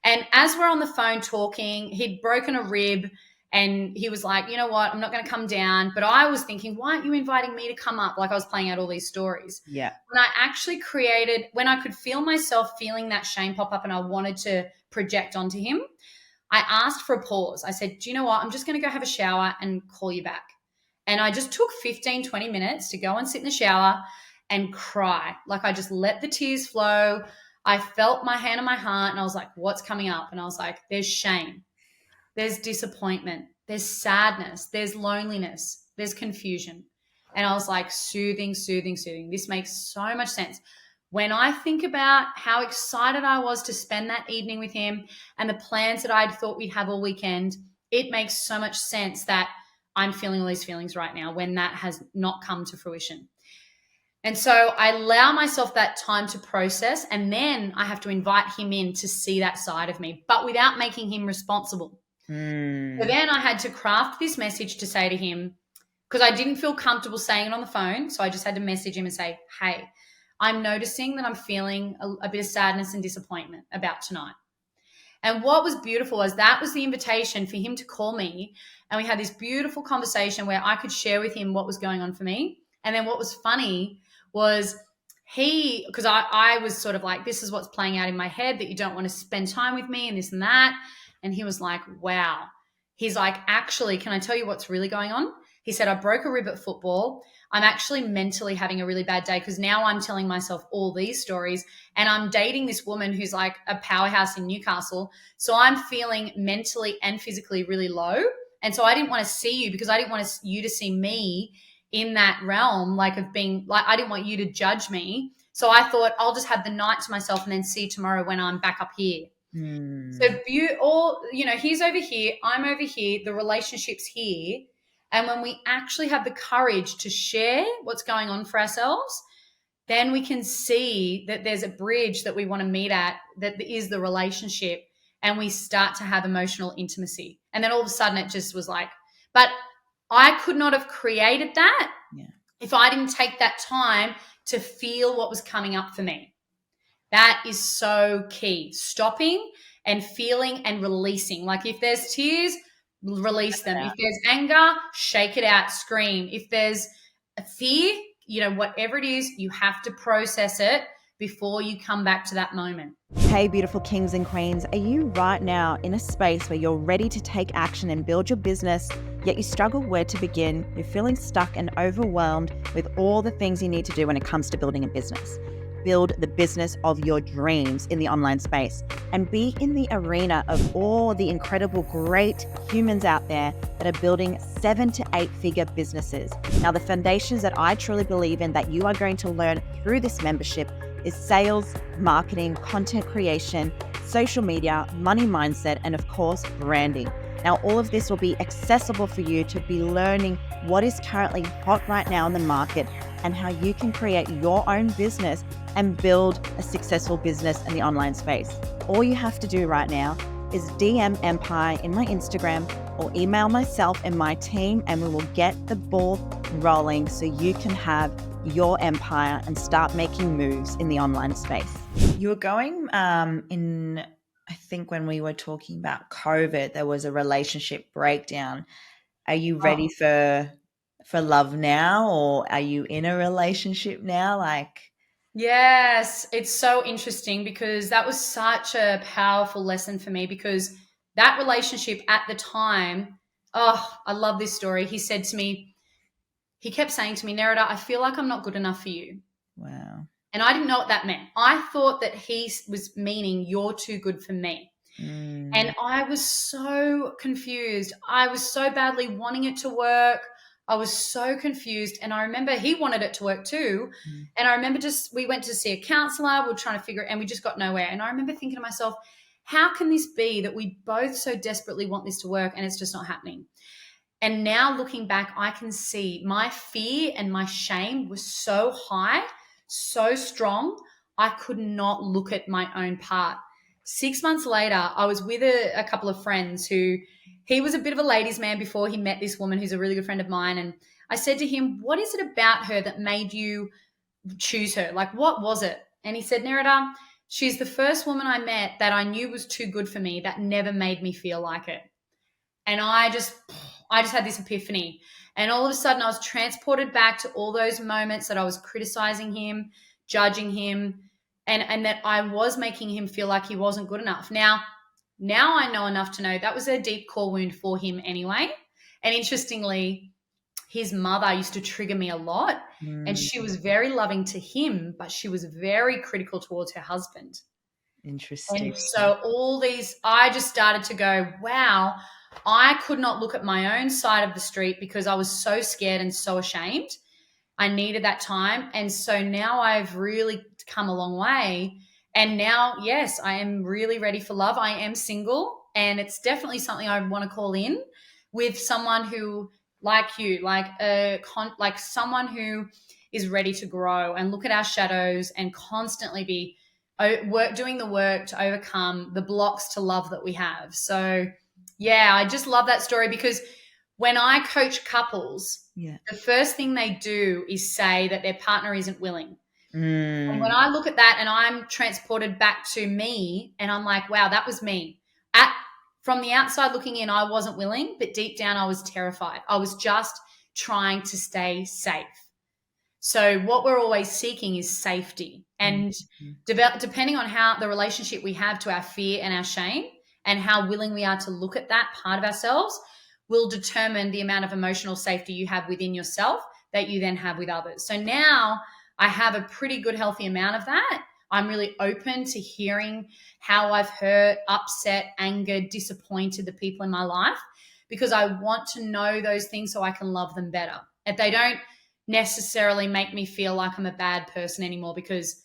[SPEAKER 1] And as we're on the phone talking, he'd broken a rib and he was like, you know what, I'm not going to come down. But I was thinking, why aren't you inviting me to come up? Like I was playing out all these stories.
[SPEAKER 2] Yeah.
[SPEAKER 1] When I actually when I could feel myself feeling that shame pop up and I wanted to project onto him, I asked for a pause. I said, do you know what? I'm just going to go have a shower and call you back. And I just took 15, 20 minutes to go and sit in the shower and cry. Like I just let the tears flow. I felt my hand on my heart and I was like, what's coming up? And I was like, there's shame, there's disappointment, there's sadness, there's loneliness, there's confusion. And I was like, soothing. This makes so much sense. When I think about how excited I was to spend that evening with him and the plans that I'd thought we'd have all weekend, it makes so much sense that I'm feeling all these feelings right now when that has not come to fruition. And so I allow myself that time to process, and then I have to invite him in to see that side of me, but without making him responsible. So then I had to craft this message to say to him, because I didn't feel comfortable saying it on the phone. So I just had to message him and say, hey, I'm noticing that I'm feeling a bit of sadness and disappointment about tonight. And what was beautiful was that was the invitation for him to call me. And we had this beautiful conversation where I could share with him what was going on for me. And then what was funny was because I was sort of like, this is what's playing out in my head, that you don't want to spend time with me and this and that. And he was like, wow. He's like, actually, can I tell you what's really going on? He said, I broke a rib at football. I'm actually mentally having a really bad day because now I'm telling myself all these stories and I'm dating this woman who's like a powerhouse in Newcastle. So I'm feeling mentally and physically really low. And so I didn't want to see you because I didn't want you to see me in that realm, like of being like, I didn't want you to judge me. So I thought I'll just have the night to myself and then see you tomorrow when I'm back up here. So he's over here, I'm over here, the relationship's here. And when we actually have the courage to share what's going on for ourselves, then we can see that there's a bridge that we want to meet at that is the relationship, and we start to have emotional intimacy. And then all of a sudden it just was like, but I could not have created that if I didn't take that time to feel what was coming up for me. That is so key. Stopping and feeling and releasing. Like if there's tears, release them. If there's anger, shake it out, scream. If there's a fear, whatever it is, you have to process it before you come back to that moment.
[SPEAKER 3] Hey, beautiful kings and queens, are you right now in a space where you're ready to take action and build your business, yet you struggle where to begin? You're feeling stuck and overwhelmed with all the things you need to do when it comes to building a business. Build the business of your dreams in the online space and be in the arena of all the incredible, great humans out there that are building 7 to 8 figure businesses. Now, the foundations that I truly believe in that you are going to learn through this membership is sales, marketing, content creation, social media, money mindset, and of course, branding. Now, all of this will be accessible for you to be learning what is currently hot right now in the market and how you can create your own business and build a successful business in the online space. All you have to do right now is DM Empire in my Instagram or email myself and my team, and we will get the ball rolling so you can have your empire and start making moves in the online space.
[SPEAKER 2] You were going I think when we were talking about COVID, there was a relationship breakdown. Are you ready for love now, or are you in a relationship now?
[SPEAKER 1] Yes, it's so interesting because that was such a powerful lesson for me, because that relationship at the time, I love this story. He said to me, he kept saying to me, Nerida, I feel like I'm not good enough for you.
[SPEAKER 2] Wow.
[SPEAKER 1] And I didn't know what that meant. I thought that he was meaning you're too good for me. And I was so confused. I was so badly wanting it to work. I was so confused. And I remember he wanted it to work too. And I remember we went to see a counselor. We were trying to figure it, and we just got nowhere. And I remember thinking to myself, how can this be that we both so desperately want this to work and it's just not happening? And now looking back, I can see my fear and my shame was so high, so strong, I could not look at my own part. 6 months later, I was with a couple of friends he was a bit of a ladies' man before he met this woman who's a really good friend of mine. And I said to him, what is it about her that made you choose her? Like, what was it? And he said, Nerida, she's the first woman I met that I knew was too good for me, that never made me feel like it. And I just had this epiphany. And all of a sudden I was transported back to all those moments that I was criticizing him, judging him, and that I was making him feel like he wasn't good enough. Now I know enough to know that was a deep core wound for him anyway. And interestingly, his mother used to trigger me a lot, and she was very loving to him, but she was very critical towards her husband.
[SPEAKER 2] Interesting.
[SPEAKER 1] And so I just started to go, wow, I could not look at my own side of the street because I was so scared and so ashamed. I needed that time. And so now I've really come a long way. And now, yes, I am really ready for love. I am single, and it's definitely something I want to call in with someone who, like you, like someone who is ready to grow and look at our shadows and constantly be doing the work to overcome the blocks to love that we have. So yeah, I just love that story, because when I coach couples, the first thing they do is say that their partner isn't willing. And when I look at that and I'm transported back to me, and I'm like, wow, that was me. From the outside looking in, I wasn't willing, but deep down I was terrified. I was just trying to stay safe. So what we're always seeking is safety. And depending on how the relationship we have to our fear and our shame, and how willing we are to look at that part of ourselves, will determine the amount of emotional safety you have within yourself that you then have with others. So now I have a pretty good, healthy amount of that. I'm really open to hearing how I've hurt, upset, angered, disappointed the people in my life, because I want to know those things so I can love them better. If they don't necessarily make me feel like I'm a bad person anymore, because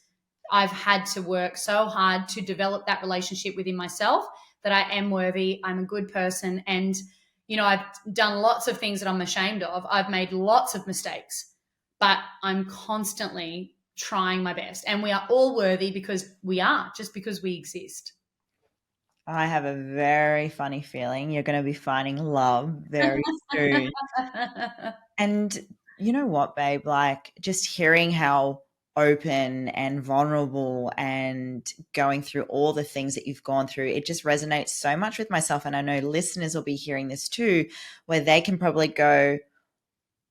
[SPEAKER 1] I've had to work so hard to develop that relationship within myself that I am worthy, I'm a good person. And, I've done lots of things that I'm ashamed of. I've made lots of mistakes, but I'm constantly trying my best. And we are all worthy because we exist.
[SPEAKER 2] I have a very funny feeling you're going to be finding love very soon. And you know what, babe? Like, just hearing how open and vulnerable and going through all the things that you've gone through, it just resonates so much with myself. And I know listeners will be hearing this too, where they can probably go,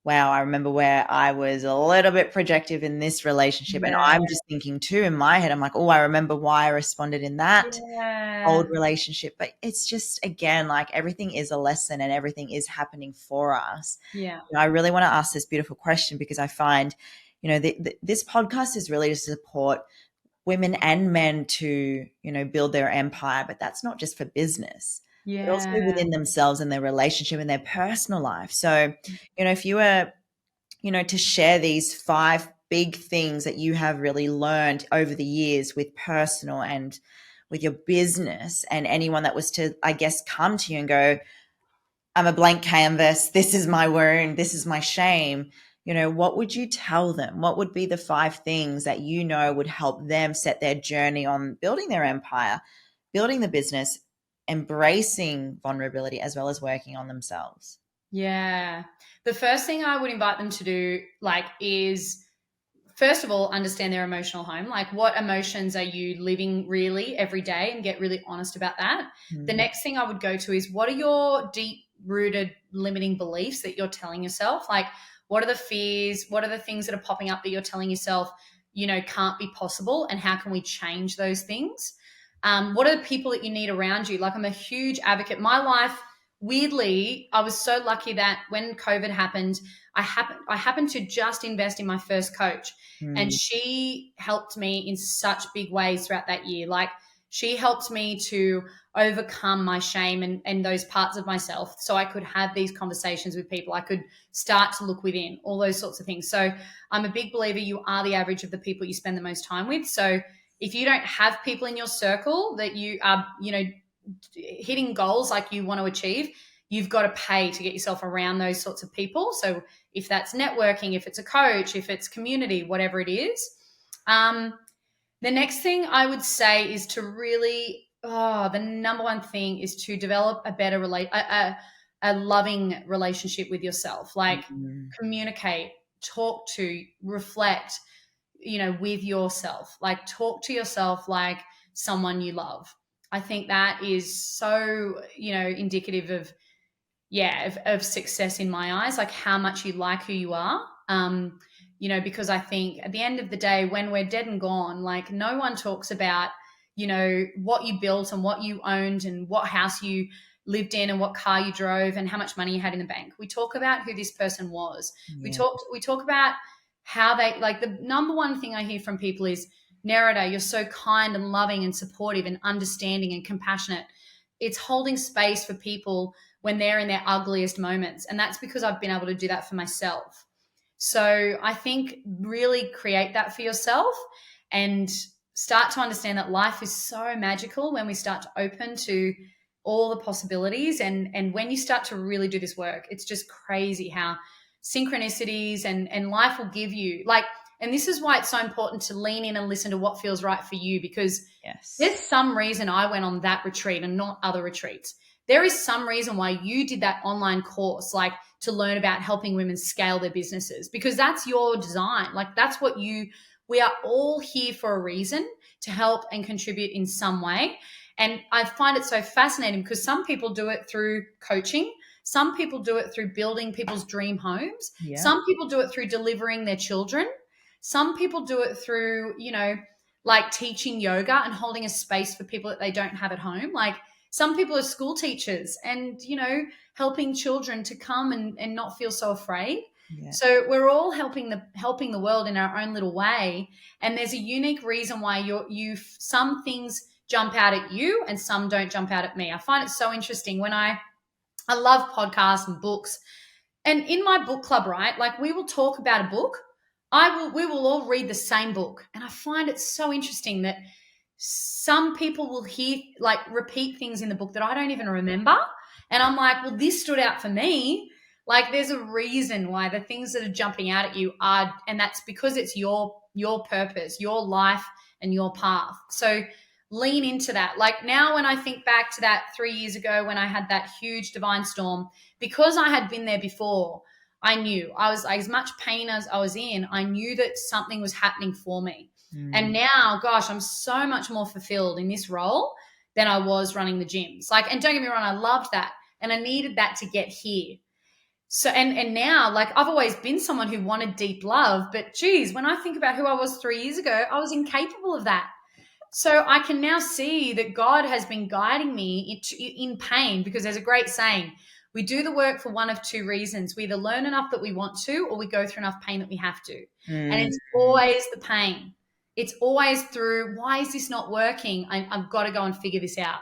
[SPEAKER 2] wow, I remember where I was a little bit projective in this relationship. And I'm just thinking too in my head, I'm like, oh, I remember why I responded in that old relationship. But it's just, again, like, everything is a lesson and everything is happening for us.
[SPEAKER 1] Yeah.
[SPEAKER 2] I really want to ask this beautiful question, because I find, this podcast is really to support women and men to, build their empire, but that's not just for business. But also within themselves and their relationship and their personal life. So, if you were, to share these 5 big things that you have really learned over the years with personal and with your business, and anyone that was to, I guess, come to you and go, I'm a blank canvas, this is my wound, this is my shame, what would you tell them? What would be the 5 things that would help them set their journey on building their empire, building the business, embracing vulnerability, as well as working on themselves?
[SPEAKER 1] Yeah. The first thing I would invite them to do, is first of all, understand their emotional home. Like, what emotions are you living really every day, and get really honest about that. The next thing I would go to is, what are your deep rooted limiting beliefs that you're telling yourself? Like, what are the fears? What are the things that are popping up that you're telling yourself, can't be possible? And how can we change those things? What are the people that you need around you? Like, I'm a huge advocate. My life, weirdly, I was so lucky that when COVID happened, I happened to just invest in my first coach, and she helped me in such big ways throughout that year. Like, she helped me to overcome my shame and those parts of myself, so I could have these conversations with people. I could start to look within, all those sorts of things. So I'm a big believer you are the average of the people you spend the most time with. So if you don't have people in your circle that you are, hitting goals like you want to achieve, you've got to pay to get yourself around those sorts of people. So if that's networking, if it's a coach, if it's community, whatever it is. The next thing I would say is to really, the number one thing is to develop a better a loving relationship with yourself. Like, communicate, talk to, reflect, with yourself. Like, talk to yourself like someone you love. I think that is so, indicative of success in my eyes, like how much you like who you are. Because I think at the end of the day, when we're dead and gone, like, no one talks about, what you built and what you owned and what house you lived in and what car you drove and how much money you had in the bank. We talk about who this person was.
[SPEAKER 2] Yeah.
[SPEAKER 1] We talk about how they, like, the number one thing I hear from people is, Nerida, you're so kind and loving and supportive and understanding and compassionate. It's holding space for people when they're in their ugliest moments. And that's because I've been able to do that for myself. So I think really create that for yourself and start to understand that life is so magical when we start to open to all the possibilities. And when you start to really do this work, it's just crazy how synchronicities and life will give you, like, and this is why it's so important to lean in and listen to what feels right for you, because there's some reason I went on that retreat and not other retreats. There is some reason why you did that online course, like, to learn about helping women scale their businesses, because that's your design. Like, that's what we are all here for a reason, to help and contribute in some way. And I find it so fascinating because some people do it through coaching. Some people do it through building people's dream homes.
[SPEAKER 2] Yeah.
[SPEAKER 1] Some people do it through delivering their children. Some people do it through, like teaching yoga and holding a space for people that they don't have at home. Like, some people are school teachers and, helping children to come and not feel so afraid. Yeah. So we're all helping the world in our own little way. And there's a unique reason why some things jump out at you and some don't jump out at me. I find it so interesting when I love podcasts and books. And in my book club, right, like, we will talk about a book. We will all read the same book. And I find it so interesting that some people will repeat things in the book that I don't even remember. And I'm like, well, this stood out for me. Like, there's a reason why the things that are jumping out at you are, and that's because it's your purpose, your life and your path. So lean into that. Like, now when I think back to that 3 years ago when I had that huge divine storm, because I had been there before, I knew I was, like, as much pain as I was in, I knew that something was happening for me. And now, gosh, I'm so much more fulfilled in this role than I was running the gyms. Like, and don't get me wrong, I loved that. And I needed that to get here. So, and now, like, I've always been someone who wanted deep love, but geez, when I think about who I was 3 years ago, I was incapable of that. So I can now see that God has been guiding me in pain, because there's a great saying, we do the work for one of two reasons. We either learn enough that we want to, or we go through enough pain that we have to. And it's always the pain. It's always through, why is this not working? I've got to go and figure this out.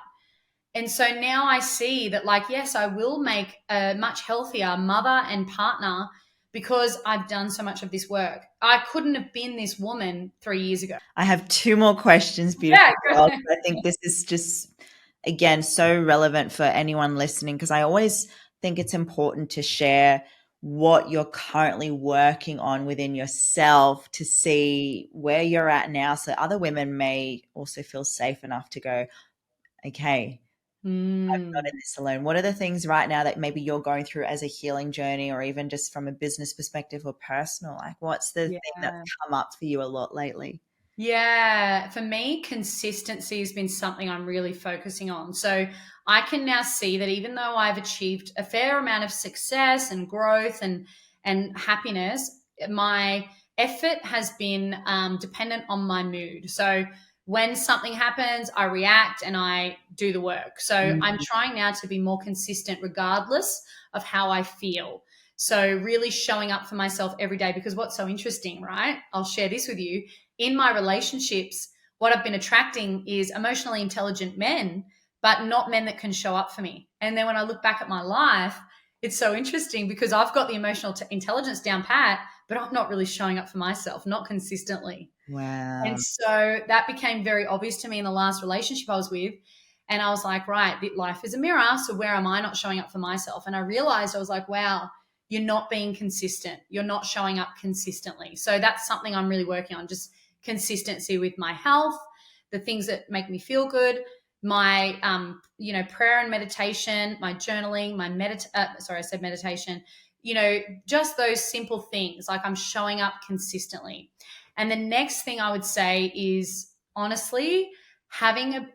[SPEAKER 1] And so now I see that, like, yes, I will make a much healthier mother and partner because I've done so much of this work. I couldn't have been this woman 3 years ago.
[SPEAKER 2] I have 2 more questions, beautiful
[SPEAKER 1] Yeah,
[SPEAKER 2] girl. I think this is just, again, so relevant for anyone listening, because I always think it's important to share what you're currently working on within yourself to see where you're at now, so other women may also feel safe enough to go, okay, I'm not in this alone. What are the things right now that maybe you're going through as a healing journey, or even just from a business perspective or personal? Like, what's the thing that's come up for you a lot lately?
[SPEAKER 1] Yeah, for me, consistency has been something I'm really focusing on. So I can now see that even though I've achieved a fair amount of success and growth and happiness, my effort has been dependent on my mood. So when something happens, I react and I do the work. So I'm trying now to be more consistent regardless of how I feel. So really showing up for myself every day, because what's so interesting, right? I'll share this with you. In my relationships, what I've been attracting is emotionally intelligent men, but not men that can show up for me. And then when I look back at my life, it's so interesting because I've got the emotional intelligence down pat, but I'm not really showing up for myself, not consistently.
[SPEAKER 2] Wow.
[SPEAKER 1] And so that became very obvious to me in the last relationship I was with. And I was like, right, life is a mirror. So where am I not showing up for myself? And I realized, I was like, wow, you're not being consistent. You're not showing up consistently. So that's something I'm really working on, just consistency with my health, the things that make me feel good, my prayer and meditation, my journaling, my meditation, just those simple things. Like I'm showing up consistently. And the next thing I would say is honestly having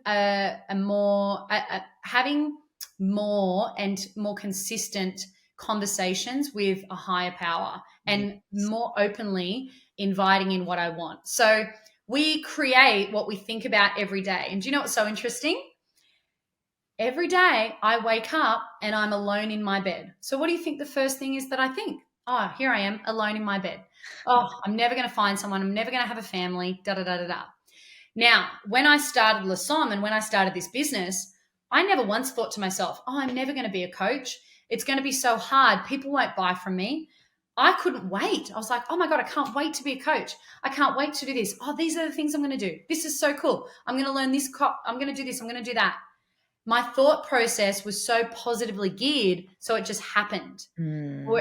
[SPEAKER 1] having more and more consistent conversations with a higher power and more openly inviting in what I want. So we create what we think about every day. And do you know what's so interesting? Every day I wake up and I'm alone in my bed. So what do you think the first thing is that I think? Oh, here I am alone in my bed. Oh, I'm never going to find someone. I'm never going to have a family, da, da, da, da, da. Now, when I started La Somme and when I started this business, I never once thought to myself, oh, I'm never going to be a coach. It's going to be so hard. People won't buy from me. I couldn't wait. I was like, oh my God, I can't wait to be a coach. I can't wait to do this. Oh, these are the things I'm going to do. This is so cool. I'm going to learn this. I'm going to do this. I'm going to do that. My thought process was so positively geared, so it just happened.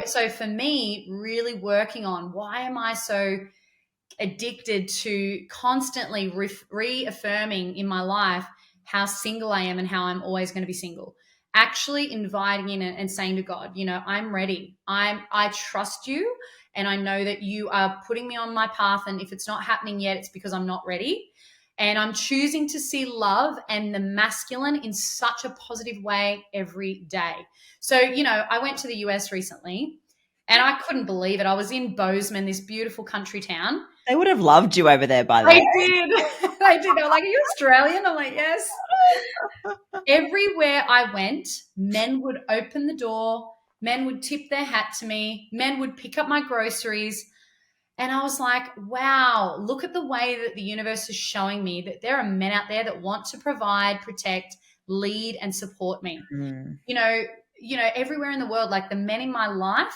[SPEAKER 1] So for me, really working on why am I so addicted to constantly reaffirming in my life how single I am and how I'm always going to be single. Actually inviting in and saying to God, I'm ready. I trust you, and I know that you are putting me on my path. And if it's not happening yet, it's because I'm not ready. And I'm choosing to see love and the masculine in such a positive way every day. So, I went to the US recently and I couldn't believe it. I was in Bozeman, this beautiful country town.
[SPEAKER 2] They would have loved you over there by the way.
[SPEAKER 1] They did. They did. They were like, are you Australian? I'm like, yes. Everywhere I went, men would open the door. Men would tip their hat to me. Men would pick up my groceries. And I was like, wow, look at the way that the universe is showing me that there are men out there that want to provide, protect, lead, and support me. Everywhere in the world, like the men in my life,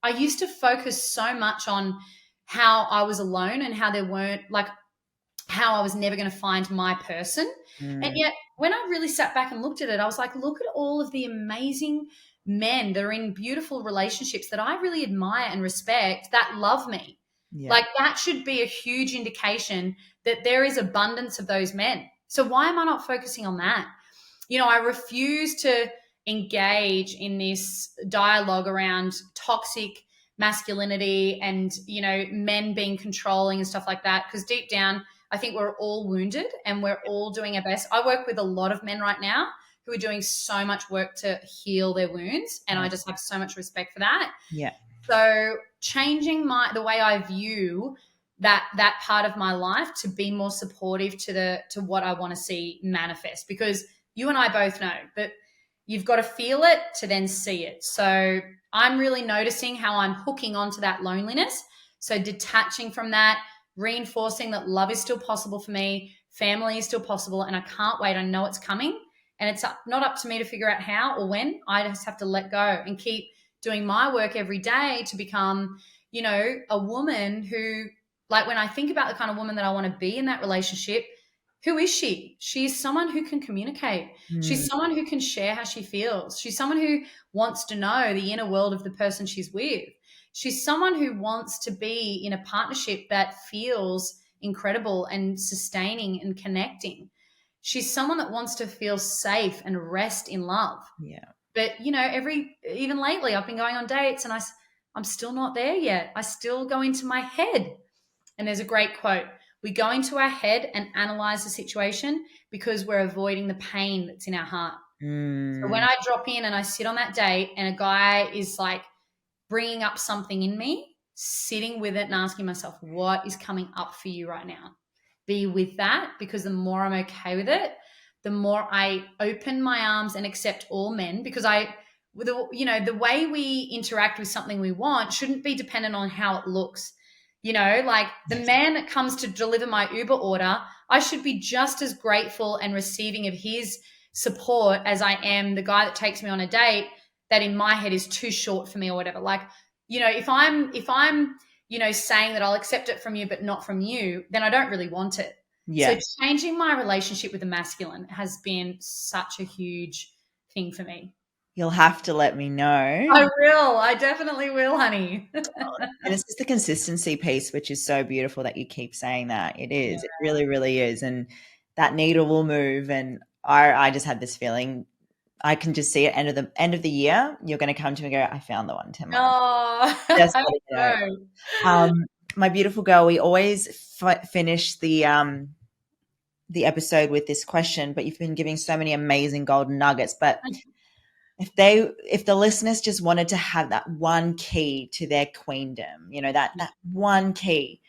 [SPEAKER 1] I used to focus so much on how I was alone and how there weren't, like, how I was never going to find my person. And yet when I really sat back and looked at it, I was like, look at all of the amazing men that are in beautiful relationships that I really admire and respect that love me. Yeah. Like that should be a huge indication that there is abundance of those men. So why am I not focusing on that? I refuse to engage in this dialogue around toxic masculinity and, men being controlling and stuff like that. Because deep down, I think we're all wounded and we're all doing our best. I work with a lot of men right now who are doing so much work to heal their wounds. And I just have so much respect for that.
[SPEAKER 2] Yeah.
[SPEAKER 1] So changing the way I view that part of my life to be more supportive to what I want to see manifest, because you and I both know that you've got to feel it to then see it. So I'm really noticing how I'm hooking onto that loneliness. So detaching from that, reinforcing that love is still possible for me, family is still possible, and I can't wait. I know it's coming, and it's not up to me to figure out how or when. I just have to let go and keep doing my work every day to become, a woman who, like, when I think about the kind of woman that I want to be in that relationship, who is she? She's someone who can communicate. She's someone who can share how she feels. She's someone who wants to know the inner world of the person she's with. She's someone who wants to be in a partnership that feels incredible and sustaining and connecting. She's someone that wants to feel safe and rest in love.
[SPEAKER 2] Yeah.
[SPEAKER 1] But, even lately I've been going on dates and I'm still not there yet. I still go into my head. And there's a great quote. We go into our head and analyze the situation because we're avoiding the pain that's in our heart. So when I drop in and I sit on that date and a guy is like bringing up something in me, sitting with it and asking myself, what is coming up for you right now? Be with that, because the more I'm okay with it, the more I open my arms and accept all men, because the way we interact with something we want shouldn't be dependent on how it looks. Like the man that comes to deliver my Uber order, I should be just as grateful and receiving of his support as I am the guy that takes me on a date that in my head is too short for me or whatever. Like, if I'm saying that I'll accept it from you but not from you, then I don't really want it.
[SPEAKER 2] Yeah.
[SPEAKER 1] So changing my relationship with the masculine has been such a huge thing for me.
[SPEAKER 2] You'll have to let me know.
[SPEAKER 1] I will. I definitely will, honey.
[SPEAKER 2] And it's just the consistency piece, which is so beautiful that you keep saying that. It is. Yeah. It really, really is. And that needle will move. And I just had this feeling. I can just see it end of the year. You're going to come to me and go, I found the one, Tim.
[SPEAKER 1] Oh,
[SPEAKER 2] just my beautiful girl. We always finish the episode with this question, but you've been giving so many amazing golden nuggets. But if the listeners just wanted to have that one key to their queendom, that one key,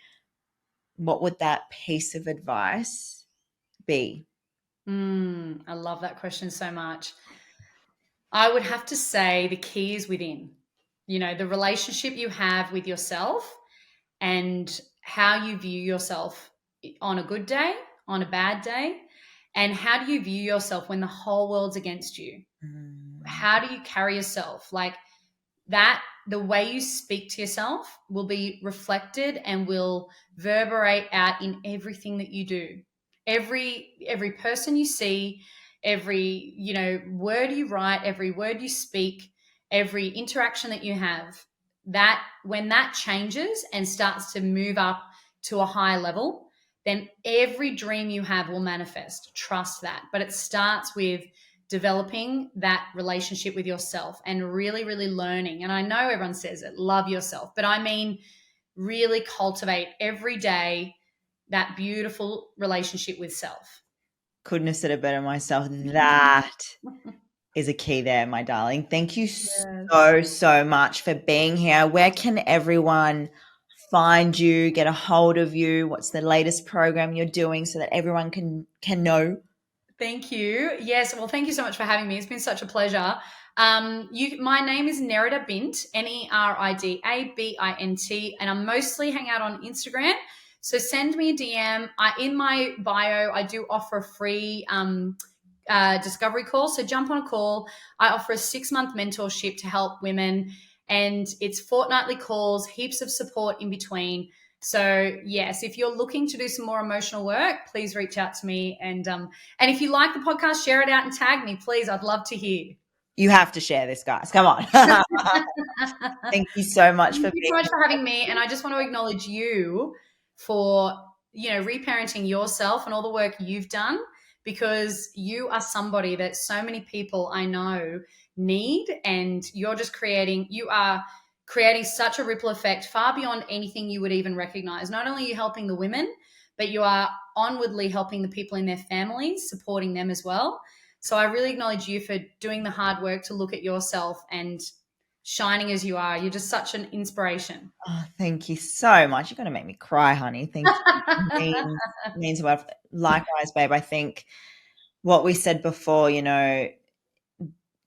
[SPEAKER 2] what would that piece of advice be?
[SPEAKER 1] I love that question so much. I would have to say the key is within, the relationship you have with yourself and how you view yourself on a good day, on a bad day, and how do you view yourself when the whole world's against you? How do you carry yourself? Like that, the way you speak to yourself will be reflected and will reverberate out in everything that you do. Every person you see, every, word you write, every word you speak, every interaction that you have, that when that changes and starts to move up to a high level, then every dream you have will manifest. Trust that. But it starts with developing that relationship with yourself and really, really learning. And I know everyone says it, love yourself, but I mean, really cultivate every day that beautiful relationship with self.
[SPEAKER 2] Couldn't have said it better myself. That is a key there, my darling. Thank you so much for being here. Where can everyone find you, get a hold of you? What's the latest program you're doing so that everyone can know?
[SPEAKER 1] Thank you. Yes. Well, thank you so much for having me. It's been such a pleasure. My name is Nerida Bint, Nerida Bint, and I mostly hang out on Instagram. So send me a DM. In my bio, I do offer a free discovery call. So jump on a call. I offer a 6-month mentorship to help women, and it's fortnightly calls, heaps of support in between. So yes, if you're looking to do some more emotional work, please reach out to me. And if you like the podcast, share it out and tag me, please. I'd love to hear.
[SPEAKER 2] You have to share this, guys. Come on. Thank you so much
[SPEAKER 1] Thank you so much for having me. And I just want to acknowledge you for, reparenting yourself and all the work you've done, because you are somebody that so many people I know need, and you are creating such a ripple effect far beyond anything you would even recognize. Not only are you helping the women, but you are onwardly helping the people in their families, supporting them as well. So I really acknowledge you for doing the hard work to look at yourself and shining as you are. You're just such an inspiration.
[SPEAKER 2] Oh, thank you so much. You're going to make me cry, honey. Thank you. means well. Likewise, babe. I think what we said before,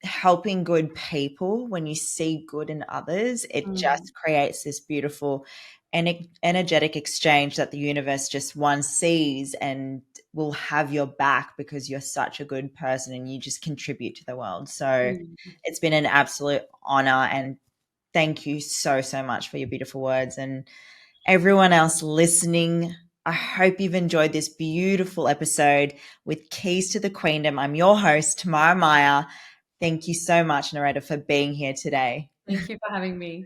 [SPEAKER 2] helping good people, when you see good in others, it just creates this beautiful energetic exchange that the universe just sees and will have your back because you're such a good person and you just contribute to the world. So it's been an absolute honor, and Thank you so, so much for your beautiful words. And everyone else listening, I hope you've enjoyed this beautiful episode with Keys to the Queendom. I'm your host, Tamara Maya. Thank you so much, Nerida, for being here today.
[SPEAKER 1] Thank you for having me.